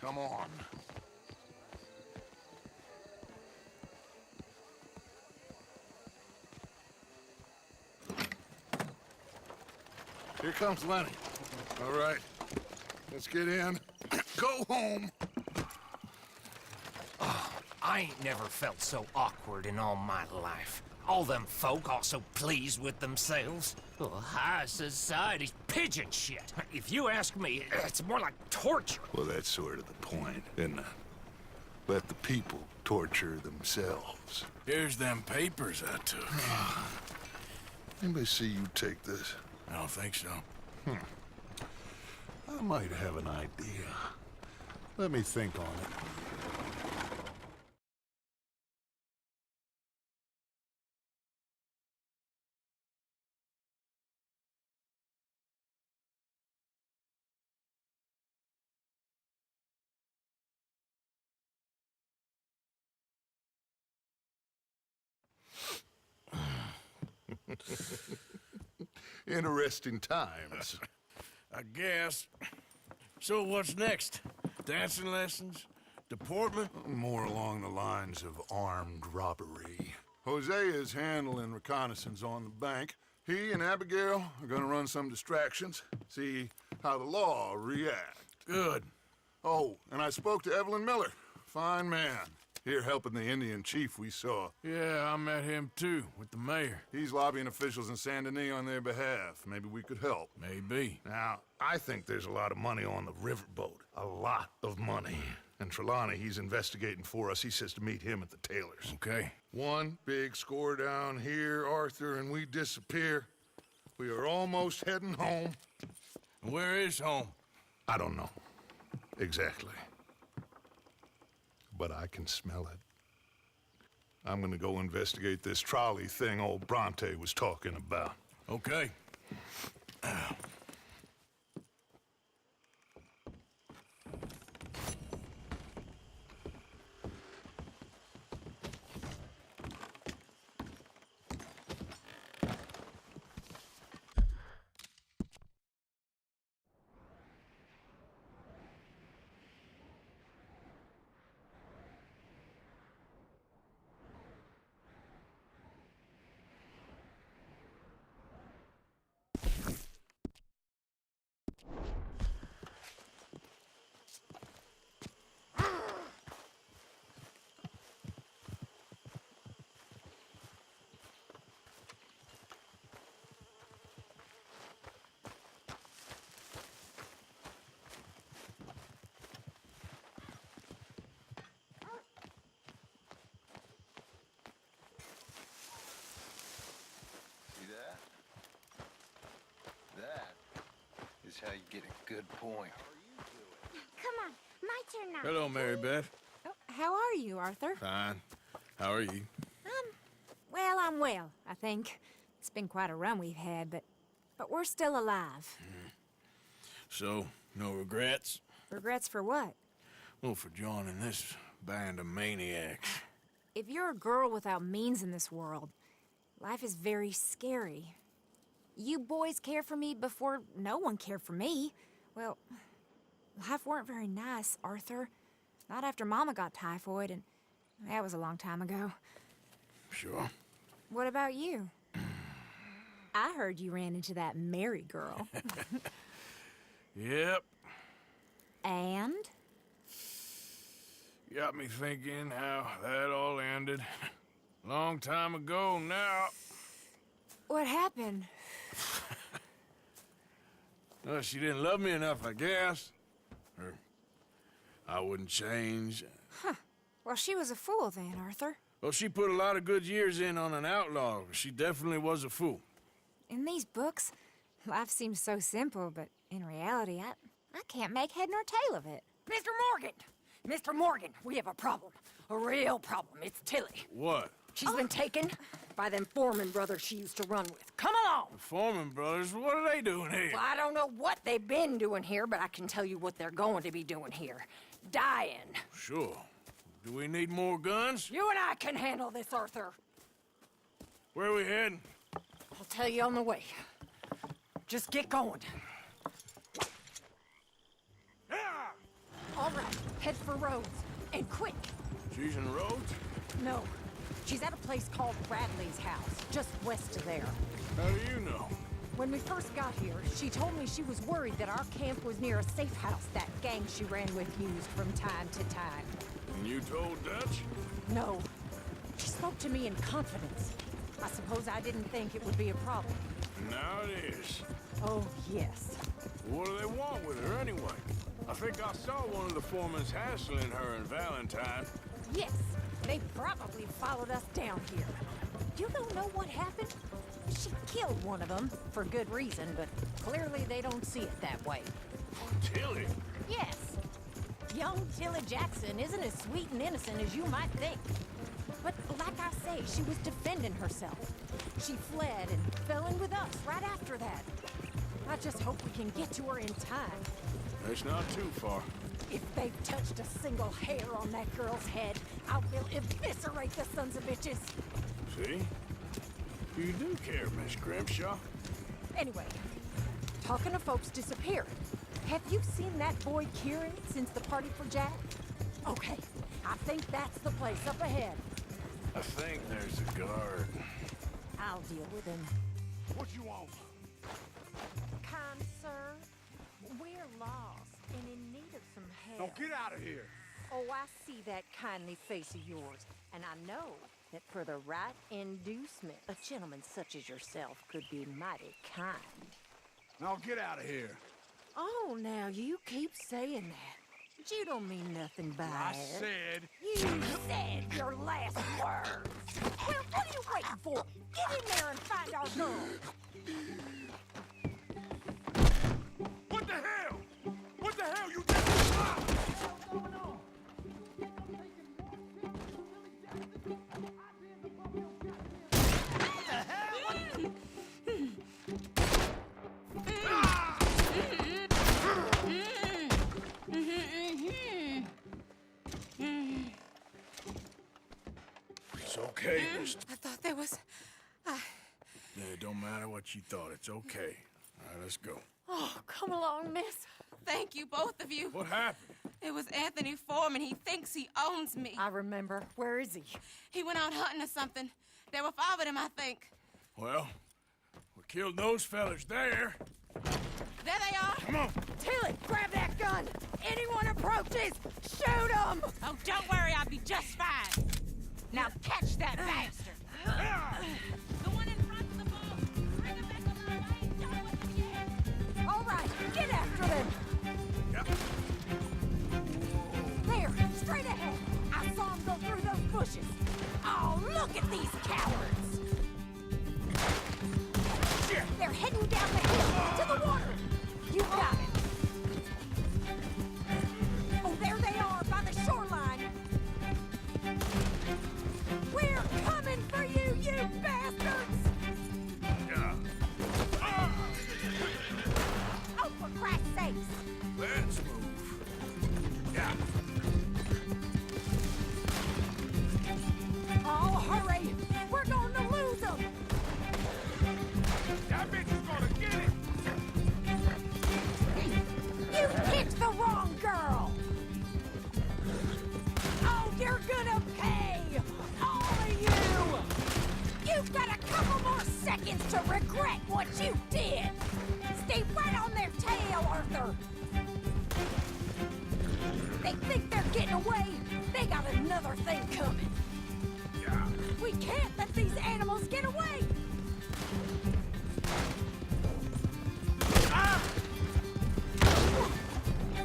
Come on. Here comes Lenny. All right, let's get in. Go home. I ain't never felt so awkward in all my life. All them folk all so pleased with themselves. Oh, high society's pigeon shit. If you ask me, it's more like torture. Well, that's sort of the point, isn't it? Let the people torture themselves. Here's them papers I took. Anybody see you take this? I don't think so. I might have an idea. Let me think on it. Interesting times. I guess. So what's next? Dancing lessons? Deportment? More along the lines of armed robbery. Hosea is handling reconnaissance on the bank. He and Abigail are gonna run some distractions, see how the law reacts. Good. Oh, and I spoke to Evelyn Miller. Fine man. Here helping the Indian chief we saw. Yeah, I met him too, with the mayor. He's lobbying officials in Saint Denis on their behalf. Maybe we could help. Maybe. Now, I think there's a lot of money on the riverboat. A lot of money. And Trelawney, he's investigating for us. He says to meet him at the Taylor's. Okay. One big score down here, Arthur, and we disappear. We are almost heading home. Where is home? I don't know. Exactly. But I can smell it. I'm gonna go investigate this trolley thing old Bronte was talking about. Okay. See that? That is how you get a good point. Come on, my turn now. Hello, Mary Beth. Oh, how are you, Arthur? Fine. How are you? Well, I'm well, I think. It's been quite a run we've had, but we're still alive. So, no regrets? Regrets for what? Well, for joining this band of maniacs. If you're a girl without means in this world, life is very scary. You boys cared for me before no one cared for me. Well, life weren't very nice, Arthur. Not after Mama got typhoid, and that was a long time ago. Sure. What about you? I heard you ran into that Mary girl. Yep. And? Got me thinking how that all ended. Long time ago now. What happened? Well, she didn't love me enough, I guess. Or I wouldn't change. Huh. Well, she was a fool then, Arthur. Well, she put a lot of good years in on an outlaw. She definitely was a fool. In these books, life seems so simple, but in reality, I can't make head nor tail of it. Mr. Morgan! Mr. Morgan, we have a problem. A real problem. It's Tilly. What? She's been taken by them Foreman brothers she used to run with. Come along! The Foreman brothers? What are they doing here? Well, I don't know what they've been doing here, but I can tell you what they're going to be doing here. Dying. Sure. Do we need more guns? You and I can handle this, Arthur. Where are we heading? I'll tell you on the way. Just get going. All right, head for Rhodes, and quick. She's in Rhodes? No, she's at a place called Bradley's house, just west of there. How do you know? When we first got here, she told me she was worried that our camp was near a safe house that gang she ran with used from time to time. And you told Dutch? No. She spoke to me in confidence. I suppose I didn't think it would be a problem. Now it is. Oh, yes. What do they want with her anyway? I think I saw one of the foremans hassling her and Valentine. Yes, they probably followed us down here. You don't know what happened? She killed one of them, for good reason, but clearly they don't see it that way. Tilly? Yes. Young Tilly Jackson isn't as sweet and innocent as you might think. But like I say, she was defending herself. She fled and fell in with us right after that. I just hope we can get to her in time. It's not too far. If they've touched a single hair on that girl's head, I will eviscerate the sons of bitches. See? You do care, Miss Grimshaw. Anyway, talking of folks disappearing, have you seen that boy Kieran since the party for Jack? Okay, I think that's the place up ahead. I think there's a guard. I'll deal with him. What you want? Kind sir, we're lost and in need of some help. Now get out of here. Oh, I see that kindly face of yours, and I know that for the right inducement, a gentleman such as yourself could be mighty kind. Now get out of here. Oh, now you keep saying that. But you don't mean nothing by I it. said... You said your last words. Well, what are you waiting for? Get in there and find our girl. What the hell? What the hell you did? What's going on? What the hell? It's okay, mister. I thought there was... Yeah, it don't matter what you thought. It's okay. All right, let's go. Oh, come along, miss. Thank you, both of you. What happened? It was Anthony Foreman. He thinks he owns me. I remember. Where is he? He went out hunting or something. There were 5 of them, I think. Well, we Killed those fellas there. There they are! Come on! Tilly, grab that gun! Anyone approaches, shoot them! Oh, don't worry, I'll be just fine. Now catch that bastard! The one in front of the boat! Bring him back alive! I ain't done with him yet! All right, get after them! Yep. There, straight ahead! I saw them go through those bushes! Oh, look at these cowards! They're heading down the hill, to the water! You got it! Oh, there they are, by the shoreline! We're coming for you, you bastards! Oh, for Christ's sakes! Let's move. Yeah. Oh, hurry! We're going to lose them! That bitch is gonna get it! You picked the wrong girl! Oh, you're gonna pay! All of you! You've got a couple more seconds to regret what you did! Stay right on their tail, Arthur! They think they're getting away! They got another thing coming! We can't let these animals get away! Ah!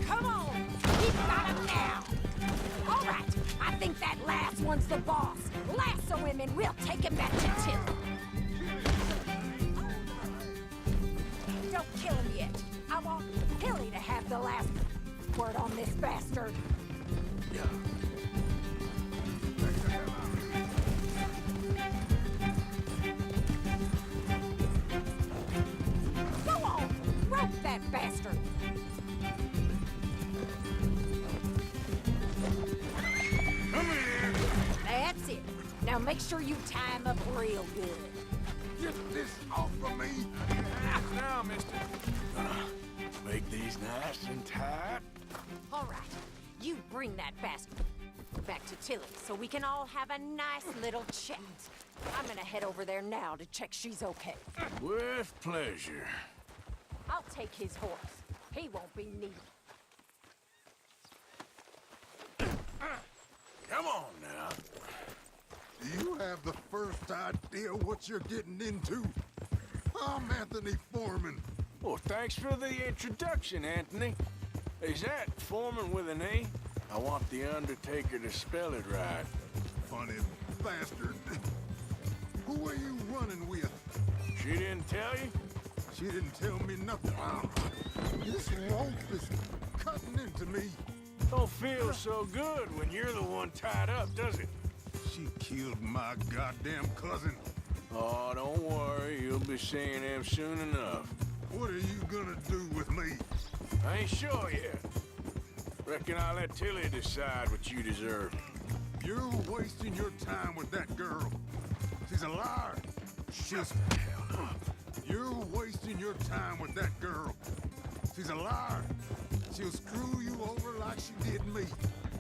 Come on! We've got him now! All right, I think that last one's the boss. Lasso him and we'll take him back to Tilly. Don't kill him yet. I want Tilly to have the last word on this bastard. Yeah. Go on! Rope that bastard! Come here! That's it. Now make sure you tie him up real good. Get this off of me! Now, mister. Gonna make these nice and tight. All right, you bring that bastard back to Tilly so we can all have a nice little chat. I'm gonna head over there now to check she's okay. With pleasure. I'll take his horse. He won't be needed. Come on now. Do you have the first idea what you're getting into? I'm Anthony Foreman. Well, thanks for the introduction, Anthony. Is that Foreman with an E? I want the Undertaker to spell it right. Funny bastard. Who are you running with? She didn't tell you? She didn't tell me nothing. This rope is cutting into me. Don't feel so good when you're the one tied up, does it? She killed my goddamn cousin. Oh, don't worry. You'll be seeing him soon enough. What are you gonna do with me? I ain't sure yet. Reckon I'll let Tilly decide what you deserve. You're wasting your time with that girl. She's a liar. Shut the hell up. You're wasting your time with that girl. She's a liar. She'll screw you over like she did me.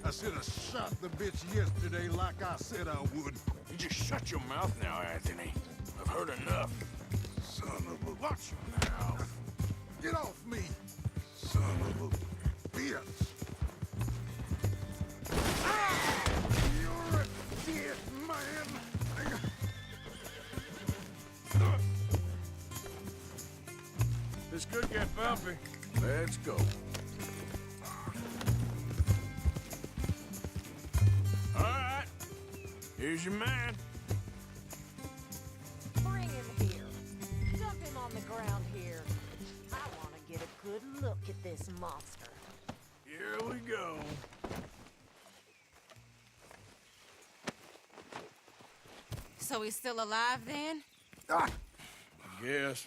I should have shot the bitch yesterday like I said I would. You just shut your mouth now, Anthony. I've heard enough. Son of a... Watch your mouth. Get off me, son of a bitch. Ah! You're a dead man. This could get bumpy. Let's go. All right. Here's your man. Bring him here. Dump him on the ground here. I want to get a good look at this monster. Here we go. So he's still alive then? I guess.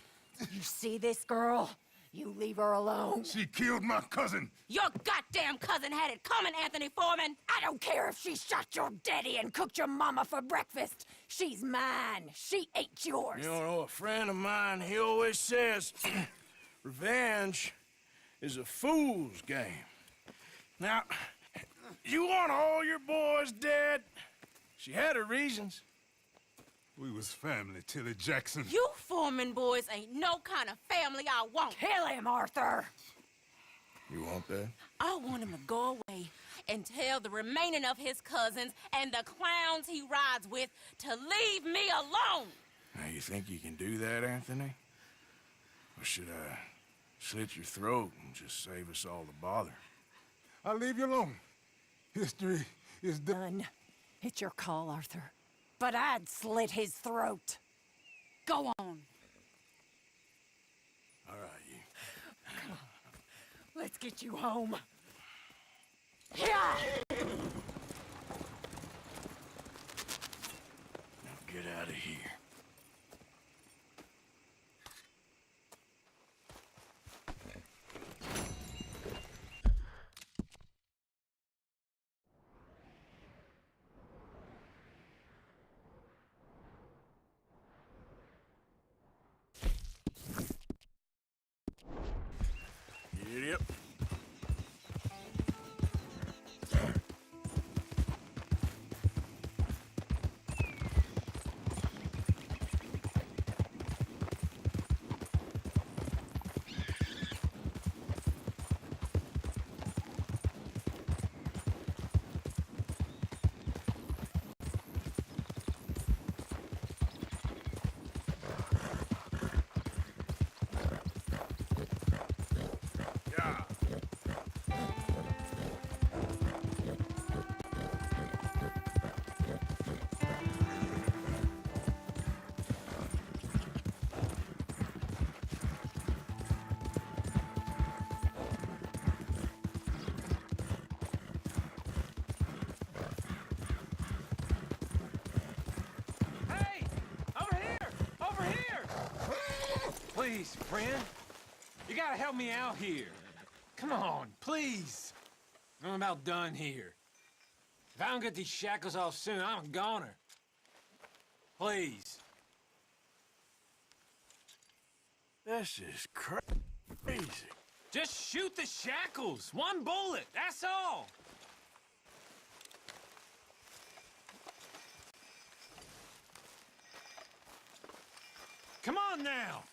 You see this girl? You leave her alone. She killed my cousin. Your goddamn cousin had it coming, Anthony Foreman! I don't care if she shot your daddy and cooked your mama for breakfast. She's mine. She ain't yours. You know, a friend of mine, he always says, revenge is a fool's game. Now, you want all your boys dead? She had her reasons. We was family, Tilly Jackson. You Foreman boys ain't no kind of family I want. Kill him, Arthur! You want that? I want him to go away and tell the remaining of his cousins and the clowns he rides with to leave me alone. Now, you think you can do that, Anthony? Or should I slit your throat and just save us all the bother? I'll leave you alone. History is done. It's your call, Arthur. But I'd slit his throat. Go on. All right, you. Come on. Let's get you home. Yeah! Now get out of here. Yep. Please, friend. You gotta help me out here. Come on, please. I'm about done here. If I don't get these shackles off soon, I'm a goner. Please. This is crazy. Just shoot the shackles. One bullet, that's all. Come on now.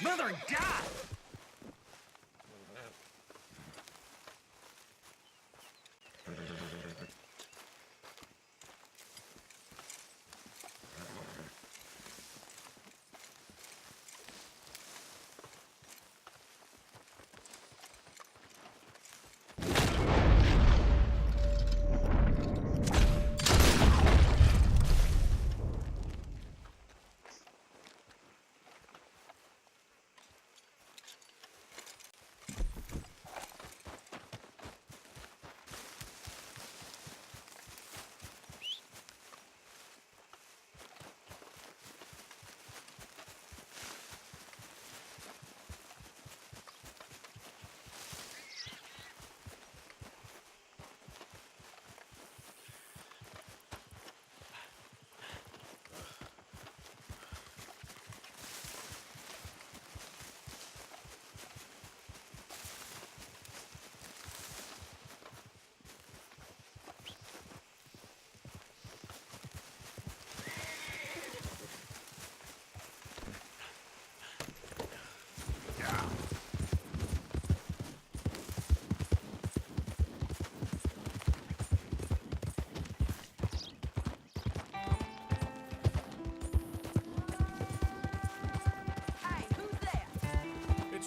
Mother of God!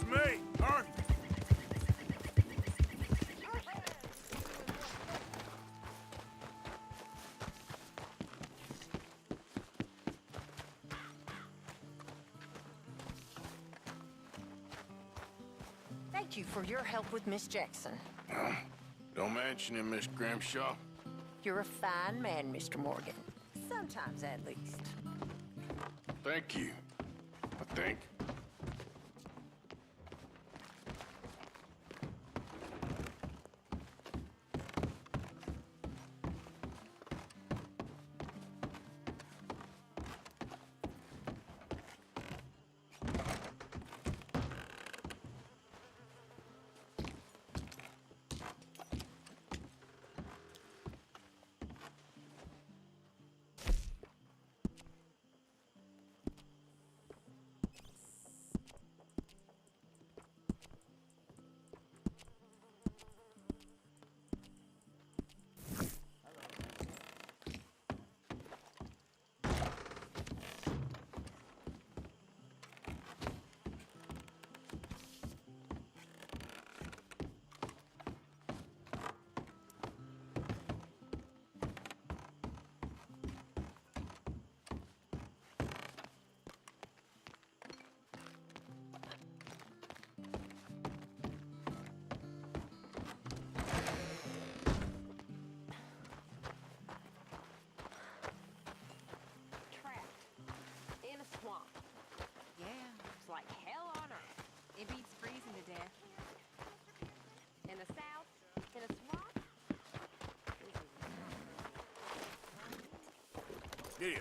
Me, Arthur. Thank you for your help with Miss Jackson. Don't mention him, Miss Grimshaw. You're a fine man, Mr. Morgan. Sometimes, at least. Thank you. I think. Here.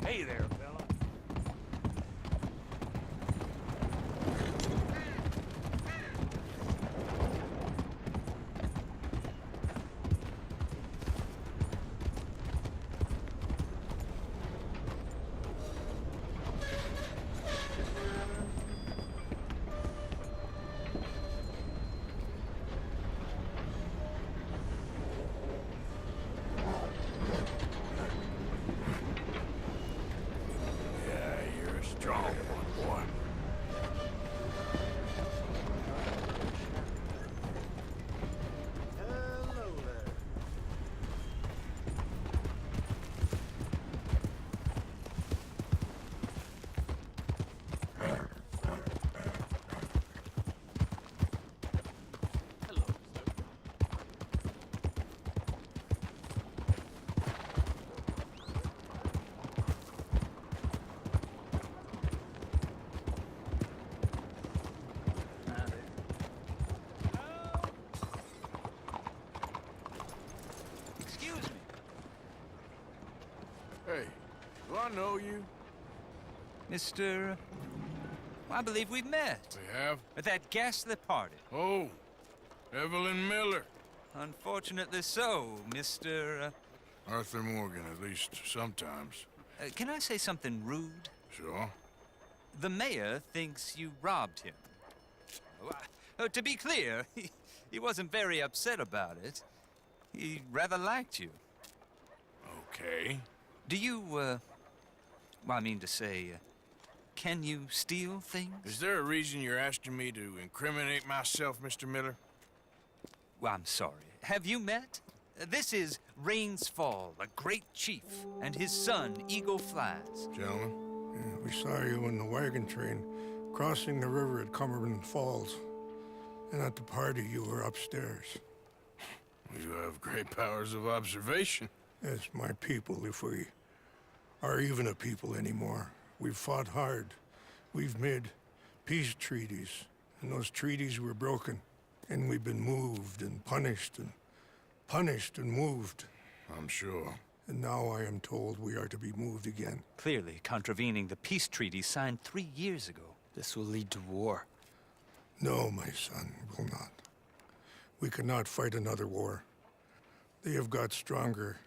Hey there, fella. Strong one, boy. Hello there. Excuse me. Hey, do I know you? Mr. I believe we've met. We have? At that ghastly party. Oh, Evelyn Miller. Unfortunately so, Mr. Arthur Morgan, at least sometimes. Can I say something rude? Sure. The mayor thinks you robbed him. To be clear, he wasn't very upset about it. He rather liked you. Okay. Do you, well, I mean to say, can you steal things? Is there a reason you're asking me to incriminate myself, Mr. Miller? Well, I'm sorry. Have you met? This is Rains Fall, a great chief, and his son, Eagle Flies. Gentlemen? Yeah, we saw you in the wagon train crossing the river at Cumberland Falls. And at the party, you were upstairs. You have great powers of observation. Yes, my people, if we are even a people anymore. We've fought hard. We've made peace treaties, and those treaties were broken. And we've been moved and punished and moved. I'm sure. And now I am told we are to be moved again. Clearly contravening the peace treaty signed 3 years ago. This will lead to war. No, my son, will not. We cannot fight another war. They have got stronger,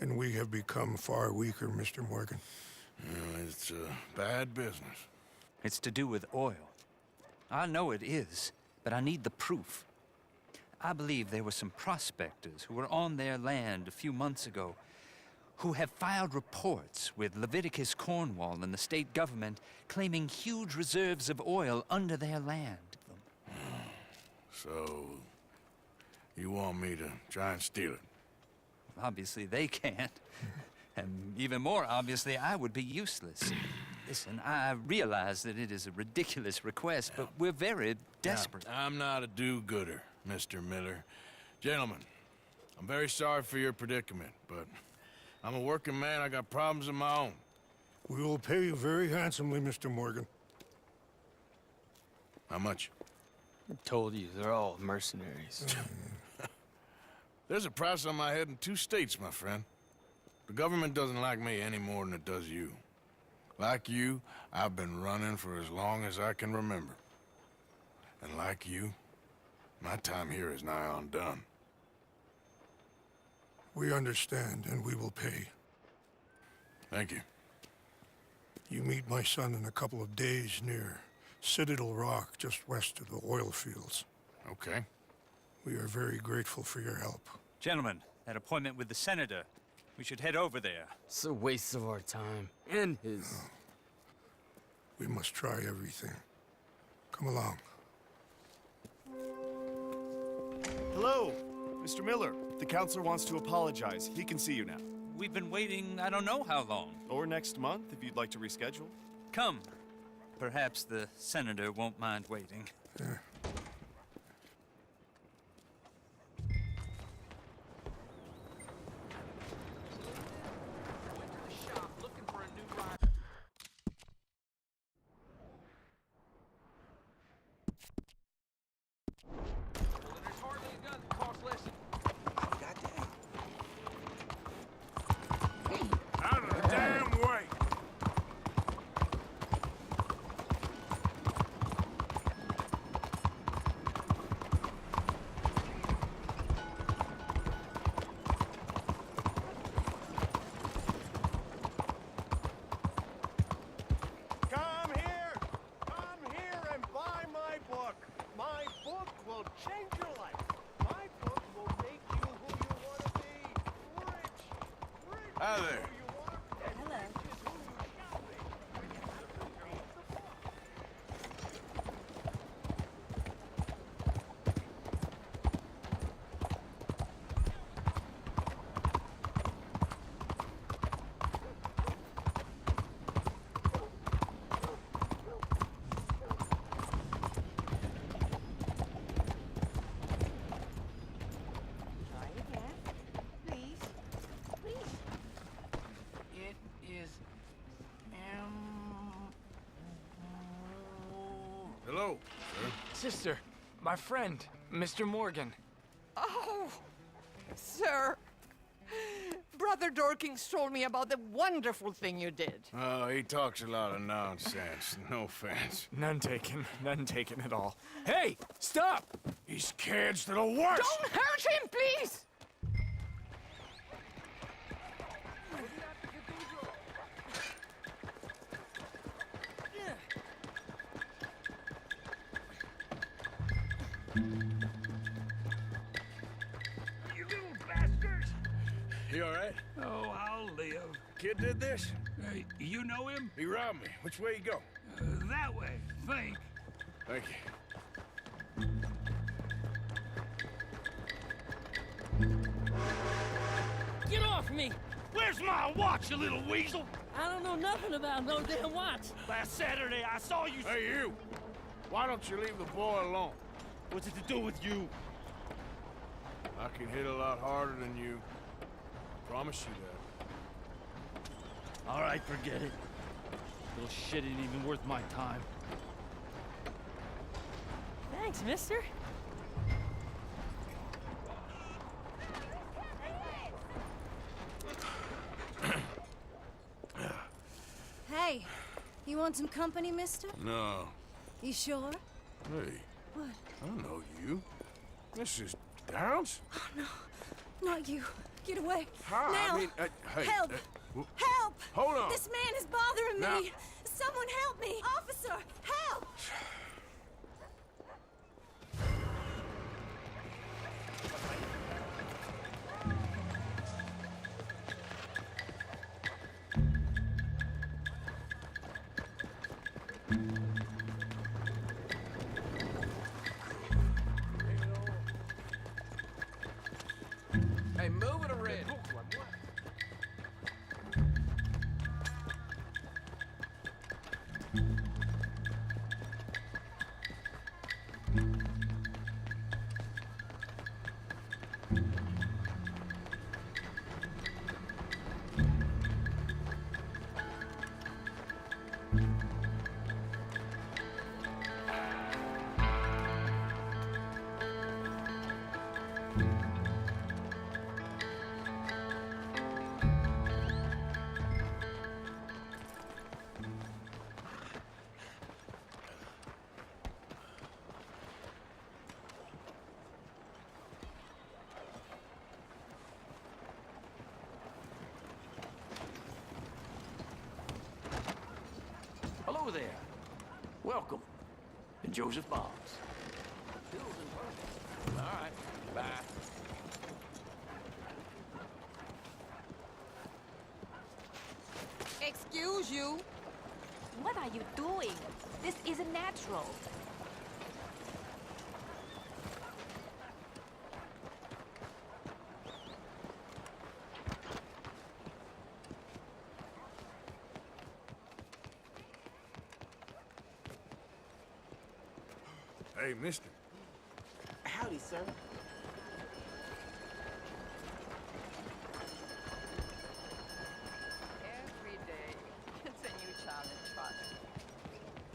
and we have become far weaker, Mr. Morgan. Well, it's bad business. It's to do with oil. I know it is, but I need the proof. I believe there were some prospectors who were on their land a few months ago who have filed reports with Leviticus Cornwall and the state government claiming huge reserves of oil under their land. So, you want me to try and steal it? Obviously they can't. And even more obviously, I would be useless. Listen, I realize that it is a ridiculous request, but we're very desperate. Now, I'm not a do-gooder, Mr. Miller. Gentlemen, I'm very sorry for your predicament, but I'm a working man. I got problems of my own. We will pay you very handsomely, Mr. Morgan. How much? I told you, they're all mercenaries. There's a price on my head in 2 states, my friend. The government doesn't like me any more than it does you. Like you, I've been running for as long as I can remember. And like you, my time here is nigh on done. We understand, and we will pay. Thank you. You meet my son in a couple of days near Citadel Rock, just west of the oil fields. Okay. We are very grateful for your help. Gentlemen, that appointment with the senator. We should head over there. It's a waste of our time. And his. We must try everything. Come along. Hello, Mr. Miller. The counselor wants to apologize. He can see you now. We've been waiting I don't know how long. Or next month, if you'd like to reschedule. Come. Perhaps the senator won't mind waiting. Out of the damn way! Come here and buy my book. My book will change your life. My book will make you who you want to be. Rich. Hi there. Hello, sir. Sister, my friend, Mr. Morgan. Oh, sir. Brother Dorkins told me about the wonderful thing you did. Oh, he talks a lot of nonsense. No offense. None taken at all. Hey, stop! These kids, they're the worst! Don't hurt him, please! You little bastards! You all right? Oh, I'll live. Kid did this? You know him? He robbed me. Which way you go? That way, think. Thank you. Get off me! Where's my watch, you little weasel? I don't know nothing about no damn watch. Last Saturday, I saw you... Hey, you! Why don't you leave the boy alone? What's it to do with you? I can hit a lot harder than you. Promise you that. All right, forget it. Little shit ain't even worth my time. Thanks, mister. Hey, you want some company, mister? No. You sure? Hey, What? I don't know you. This is Downs? Oh, no. Not you. Get away. Hi, Now. I mean, hey. Help! Help! Hold on. This man is bothering Now- me. Someone help me. Officer, help! Hey, move it, Red. Hello there. Welcome to Joseph Boggs. All right, bye. Excuse you. What are you doing? This isn't natural. Hey, mister. Howdy, sir. Every day, it's a new challenge, Father.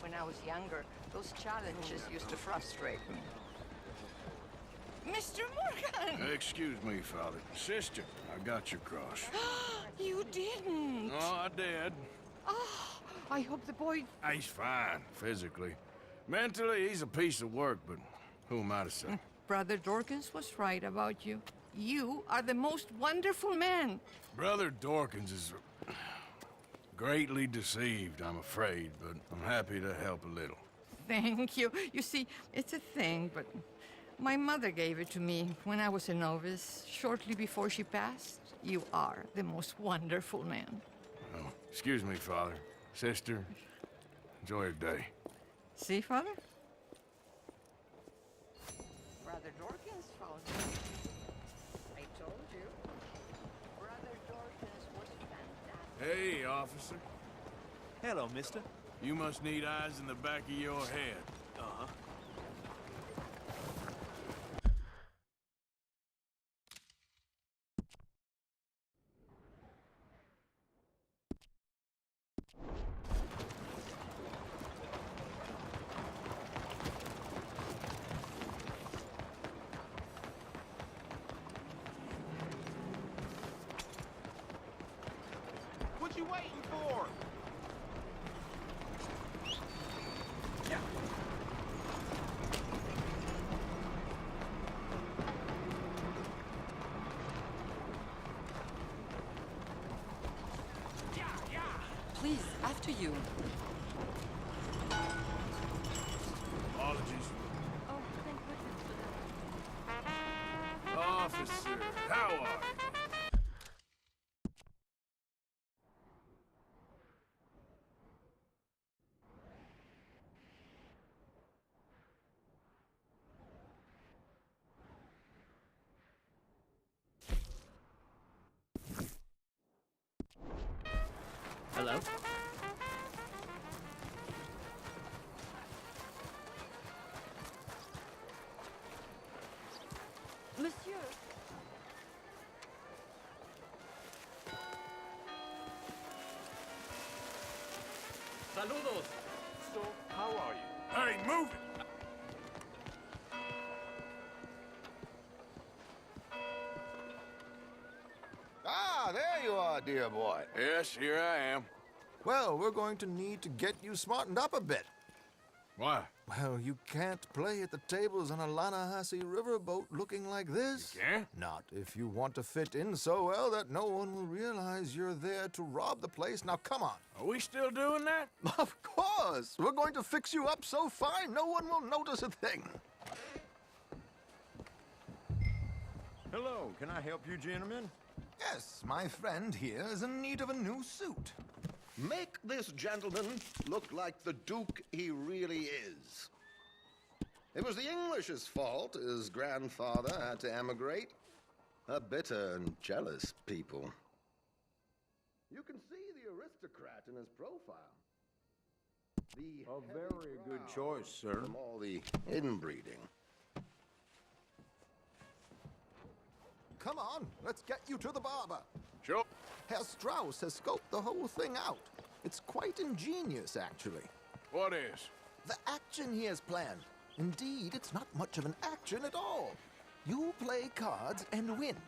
When I was younger, those challenges used to frustrate me. Mr. Morgan! Excuse me, Father. Sister, I got your cross. You didn't! Oh, I did. Oh, I hope the boy... He's fine, physically. Mentally, he's a piece of work, but who am I to say? Brother Dorkins was right about you. You are the most wonderful man. Brother Dorkins is greatly deceived, I'm afraid, but I'm happy to help a little. Thank you. You see, it's a thing, but my mother gave it to me when I was a novice, shortly before she passed. You are the most wonderful man. Oh, excuse me, Father. Sister, enjoy your day. See, Father? Brother Dorkins found me. I told you. Brother Dorkins was fantastic. Hey, officer. Hello, mister. You must need eyes in the back of your head. Uh-huh. What you waiting for? Yeah. Please, after you. Apologies. Oh, thank goodness for that. Officer, how are you? Hello? Monsieur. Saludos. So, how are you? Hey, move it! Ah, there you are, dear boy. Yes, here I am. Well, we're going to need to get you smartened up a bit. Why? Well, you can't play at the tables on a Lannahechee riverboat looking like this. You can't? Not if you want to fit in so well that no one will realize you're there to rob the place. Now, come on. Are we still doing that? Of course. We're going to fix you up so fine no one will notice a thing. Hello, can I help you, gentlemen? Yes, my friend here is in need of a new suit. Make this gentleman look like the Duke he really is. It was the English's fault his grandfather had to emigrate. A bitter and jealous people. You can see the aristocrat in his profile. A very good choice, sir. From all the inbreeding. Come on, let's get you to the barber. Sure. Herr Strauss has scoped the whole thing out. It's quite ingenious, actually. What is? The action he has planned. Indeed, it's not much of an action at all. You play cards and win.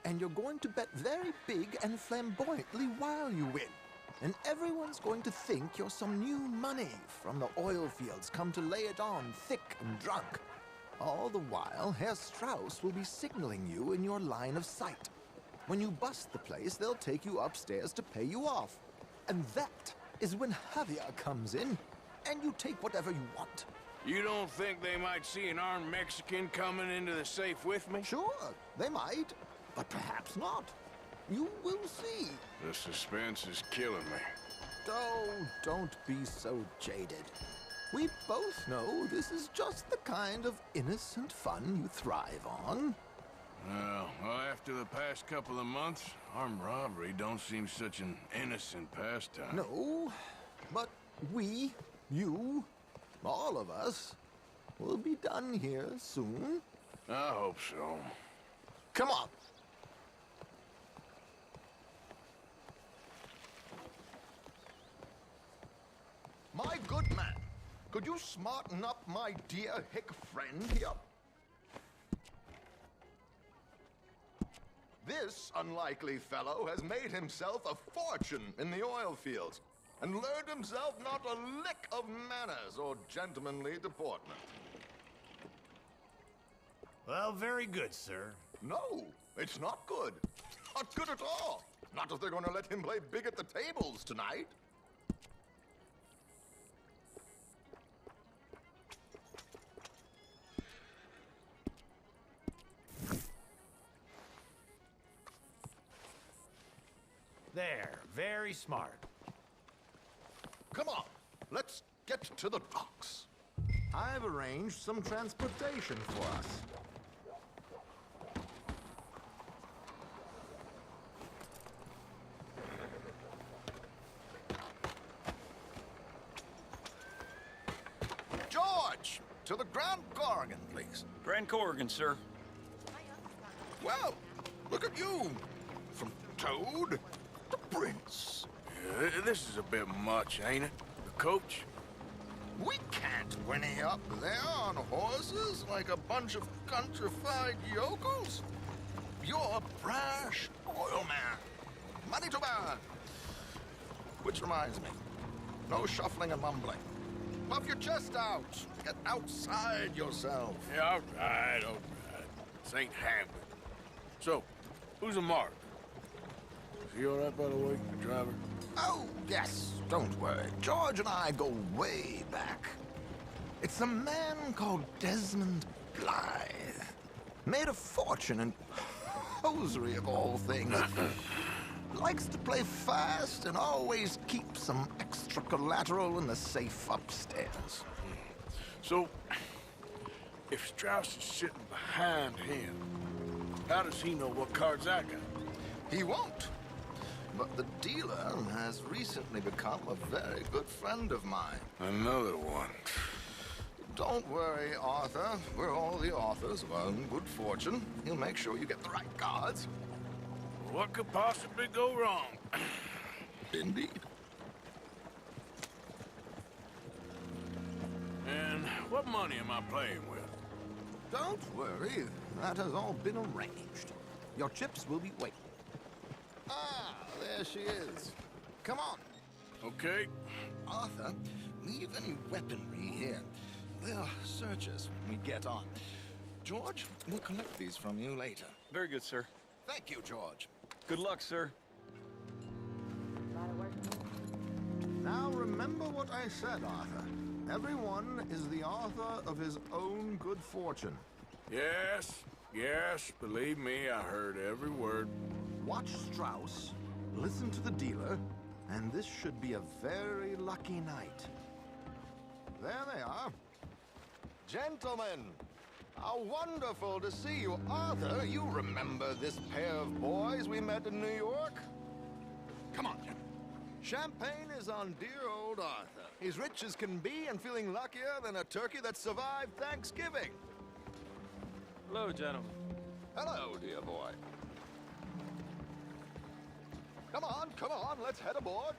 And you're going to bet very big and flamboyantly while you win. And everyone's going to think you're some new money from the oil fields come to lay it on thick and drunk. All the while, Herr Strauss will be signaling you in your line of sight. When you bust the place, they'll take you upstairs to pay you off. And that is when Javier comes in and you take whatever you want. You don't think they might see an armed Mexican coming into the safe with me? Sure, they might, but perhaps not. You will see. The suspense is killing me. Oh, don't be so jaded. We both know this is just the kind of innocent fun you thrive on. Well, after the past couple of months, armed robbery don't seem such an innocent pastime. No, but we, you, all of us, will be done here soon. I hope so. Come on. My good man, could you smarten up my dear hick friend here? This unlikely fellow has made himself a fortune in the oil fields and learned himself not a lick of manners or gentlemanly deportment. Well, very good, sir. No, it's not good. Not good at all. Not if they're going to let him play big at the tables tonight. There, very smart. Come on, let's get to the docks. I've arranged some transportation for us. George, to the Grand Corrigan, please. Grand Corrigan, sir. Well, look at you. From Toad to Prince. Yeah, this is a bit much, ain't it? The coach? We can't whinny up there on horses like a bunch of countrified yokels. You're a brash oil man. Money to burn. Which reminds me, no shuffling and mumbling. Puff your chest out. Get outside yourself. Yeah, all right. This ain't happening. So, who's a mark? Is he all right, by the way, the driver? Oh, yes, don't worry. George and I go way back. It's a man called Desmond Blythe. Made a fortune in hosiery of all things. Likes to play fast and always keep some extra collateral in the safe upstairs. So, if Strauss is sitting behind him, how does he know what cards I got? He won't. But the dealer has recently become a very good friend of mine. Another one. Don't worry, Arthur. We're all the authors of our own good fortune. He'll make sure you get the right cards. What could possibly go wrong? Indeed. And what money am I playing with? Don't worry. That has all been arranged. Your chips will be waiting. Ah, there she is. Come on. Okay. Arthur, leave any weaponry here. They'll search us when we get on. George, we'll collect these from you later. Very good, sir. Thank you, George. Good luck, sir. Now remember what I said, Arthur. Everyone is the author of his own good fortune. Yes, believe me, I heard every word. Watch Strauss, listen to the dealer, and this should be a very lucky night. There they are. Gentlemen, how wonderful to see you. Arthur, you remember this pair of boys we met in New York? Come on, gentlemen. Champagne is on dear old Arthur. He's rich as can be and feeling luckier than a turkey that survived Thanksgiving. Hello, gentlemen. Hello, dear boy. Come on, let's head aboard.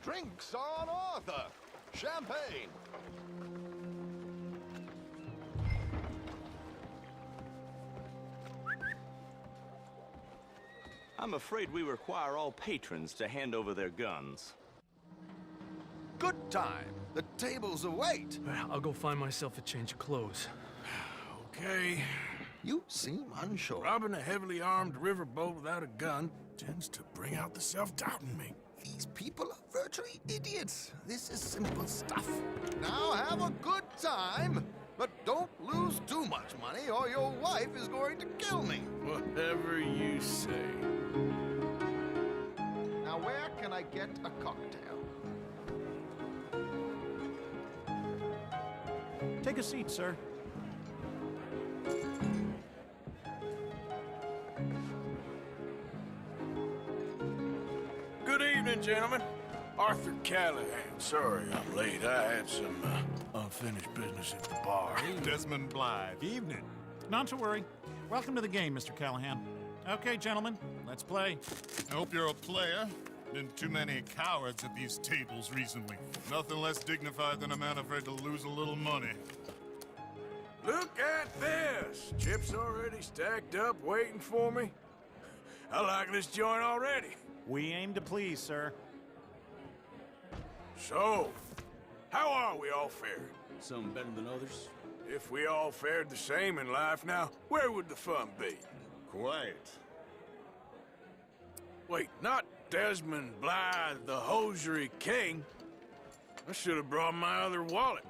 Drinks on Arthur. Champagne. I'm afraid we require all patrons to hand over their guns. Good time. The tables await. I'll go find myself a change of clothes. Okay. You seem unsure. Robbing a heavily armed riverboat without a gun tends to bring out the self-doubt in me. These people are virtually idiots. This is simple stuff. Now have a good time, but don't lose too much money or your wife is going to kill me. Whatever you say. Now where can I get a cocktail? Take a seat, sir. Good evening, gentlemen. Arthur Callahan. Sorry I'm late. I had some unfinished business at the bar. Desmond Blythe. Evening. Not to worry. Welcome to the game, Mr. Callahan. Okay, gentlemen, let's play. I hope you're a player. Been too many cowards at these tables recently. Nothing less dignified than a man afraid to lose a little money. Look at this! Chips already stacked up, waiting for me. I like this joint already. We aim to please, sir. So, how are we all faring? Some better than others. If we all fared the same in life now, where would the fun be? Quiet. Wait, not Desmond Blythe, the hosiery king. I should have brought my other wallet.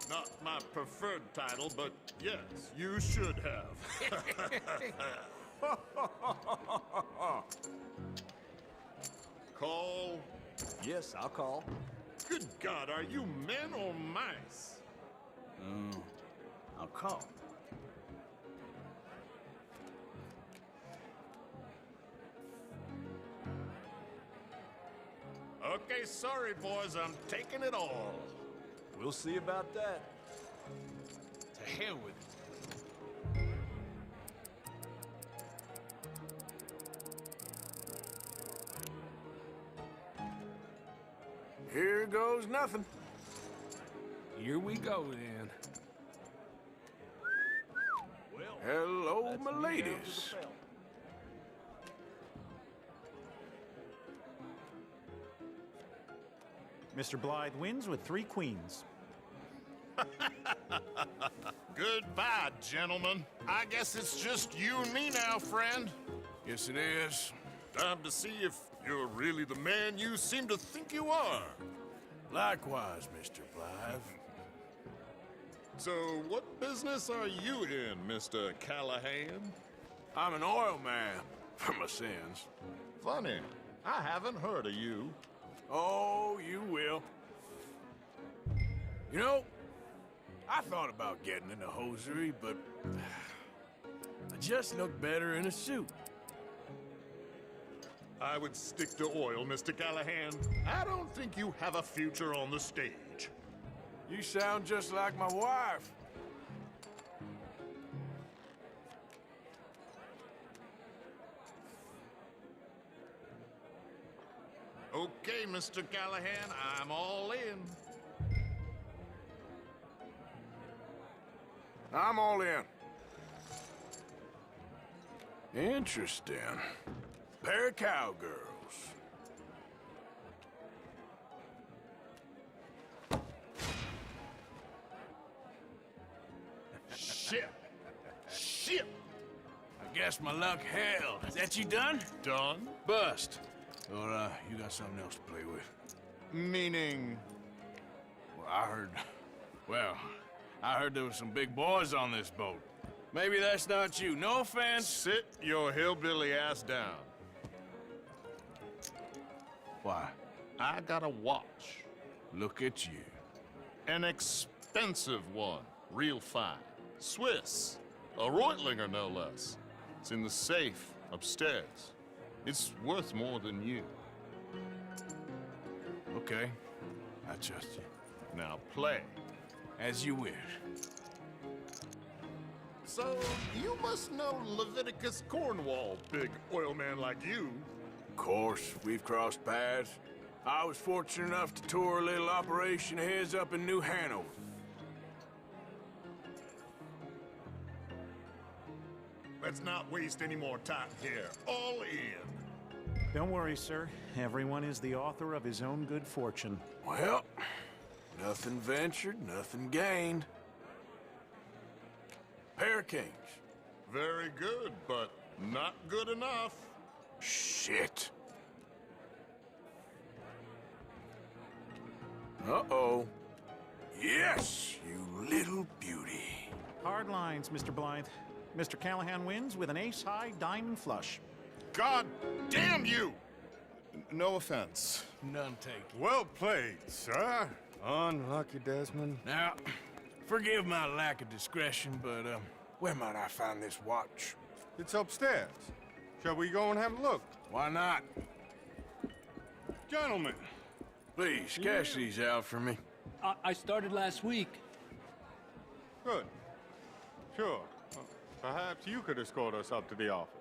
Not my preferred title, but yes, you should have. Call. Yes, I'll call. Good God, are you men or mice? I'll call. Okay, sorry, boys, I'm taking it all. We'll see about that. To hell with it. Here goes nothing. Here we go, then. Hello, my ladies. Mr. Blythe wins with 3 queens. Goodbye, gentlemen. I guess it's just you and me now, friend. Yes, it is. Time to see if you're really the man you seem to think you are. Likewise, Mr. Blythe. So, what business are you in, Mr. Callahan? I'm an oil man, for my sins. Funny, I haven't heard of you. Oh, you will. You know, I thought about getting into hosiery, but I just look better in a suit. I would stick to oil, Mr. Callahan. I don't think you have a future on the stage. You sound just like my wife. Okay, Mr. Callahan, I'm all in. I'm all in. Interesting. Pair of cowgirls. Shit! Shit! I guess my luck held. Is that you done? Done? Bust. Or, you got something else to play with? Meaning? Well, I heard there was some big boys on this boat. Maybe that's not you. No offense. Sit your hillbilly ass down. Why? I got a watch. Look at you. An expensive one. Real fine. Swiss. A Reutlinger, no less. It's in the safe upstairs. It's worth more than you. Okay. I trust you. Now play. As you wish. So, you must know Leviticus Cornwall, big oil man like you. Of course, we've crossed paths. I was fortunate enough to tour a little operation of his up in New Hanover. Let's not waste any more time here. All in. Don't worry, sir. Everyone is the author of his own good fortune. Well, nothing ventured, nothing gained. Pair of kings. Very good, but not good enough. Shit. Uh-oh. Yes, you little beauty. Hard lines, Mr. Blythe. Mr. Callahan wins with an ace-high diamond flush. God damn you! No offense. None taken. Well played, sir. Unlucky, Desmond. Now, forgive my lack of discretion, but, where might I find this watch? It's upstairs. Shall we go and have a look? Why not? Gentlemen. Please, cash these out for me. I started last week. Good. Sure. Perhaps you could escort us up to the office.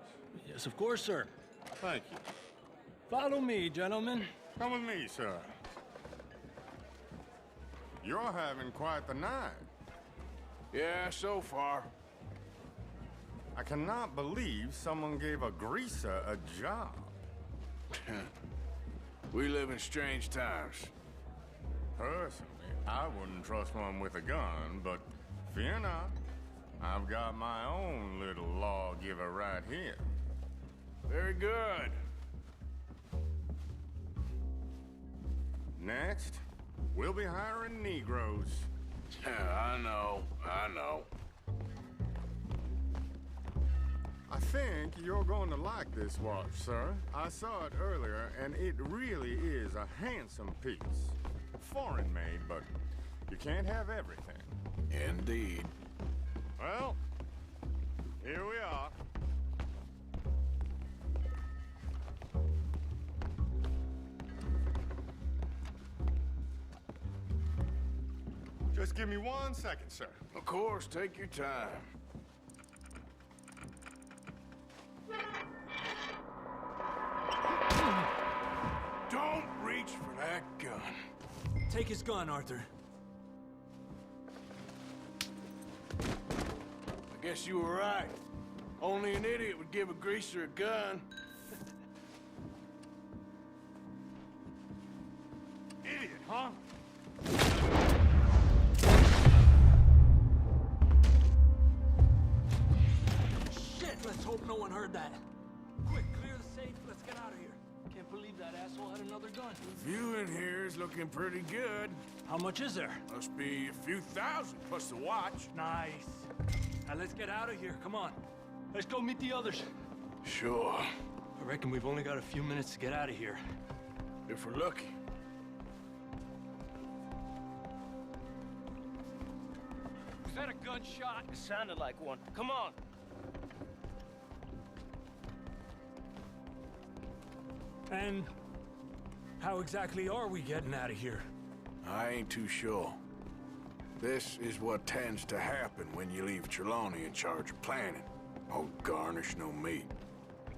Yes, of course, sir. Thank you. Follow me, gentlemen. Come with me, sir. You're having quite the night. Yeah, so far. I cannot believe someone gave a greaser a job. We live in strange times. Personally, I wouldn't trust one with a gun, but fear not. I've got my own little lawgiver right here. Very good. Next, we'll be hiring Negroes. I know. I think you're going to like this watch, sir. I saw it earlier, and it really is a handsome piece. Foreign made, but you can't have everything. Indeed. Well, here we are. Just give me 1 second, sir. Of course, take your time. Don't reach for that gun. Take his gun, Arthur. I guess you were right. Only an idiot would give a greaser a gun. Idiot, huh? Shit, let's hope no one heard that. Quick, clear the safe. Let's get out of here. Can't believe that asshole had another gun. The view in here is looking pretty good. How much is there? Must be a few thousand, plus the watch. Nice. Now let's get out of here. Come on. Let's go meet the others. Sure. I reckon we've only got a few minutes to get out of here. If we're lucky. Was that a gunshot? It sounded like one. Come on. And how exactly are we getting out of here? I ain't too sure. This is what tends to happen when you leave Trelawney in charge of planning. Oh, garnish no meat.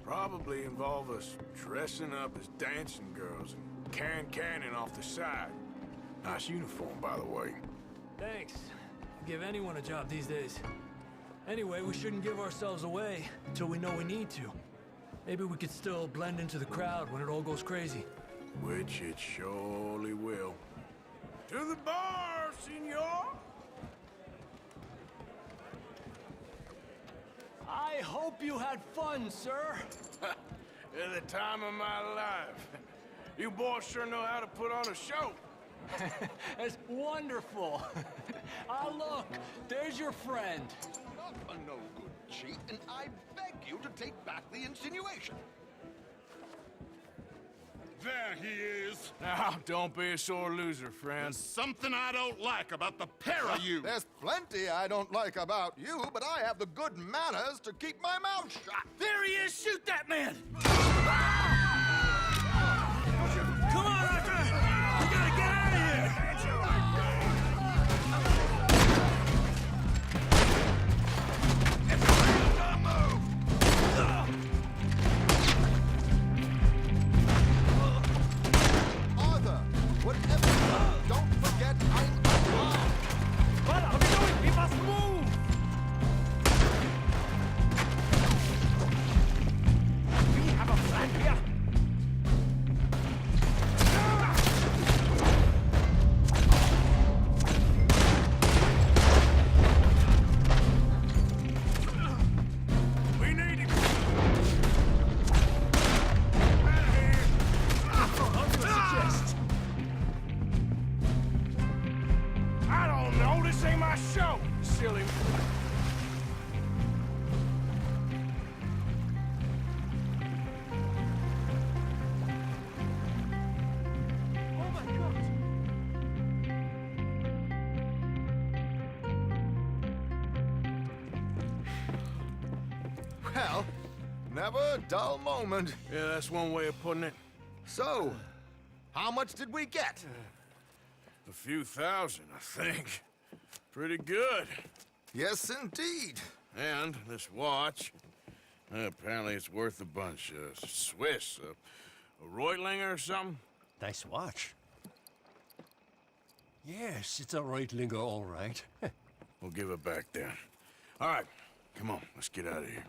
Probably involve us dressing up as dancing girls and cannon off the side. Nice uniform, by the way. Thanks. Give anyone a job these days. Anyway, we shouldn't give ourselves away until we know we need to. Maybe we could still blend into the crowd when it all goes crazy. Which it surely will. To the bar, senor! I hope you had fun, sir. At the time of my life. You boys sure know how to put on a show. That's wonderful. Ah, look, there's your friend. Not a no-good cheat, and I beg you to take back the insinuation. There he is. Now, don't be a sore loser, friend. There's something I don't like about the pair of you. There's plenty I don't like about you, but I have the good manners to keep my mouth shut. There he is! Shoot that man! Come on, Arthur! We gotta get out of here! Arthur, whatever you do, don't forget I'm alive. What are we doing? We must move! We have a plan here! We need to... How do you suggest? this ain't my show, silly. Oh my God! Well, never a dull moment. Yeah, that's one way of putting it. So, how much did we get? A few thousand, I think. Pretty good. Yes, indeed. And this watch, apparently it's worth a bunch. Swiss, a Reutlinger or something? Nice watch. Yes, it's a Reutlinger, all right. We'll give it back then. All right, come on, let's get out of here.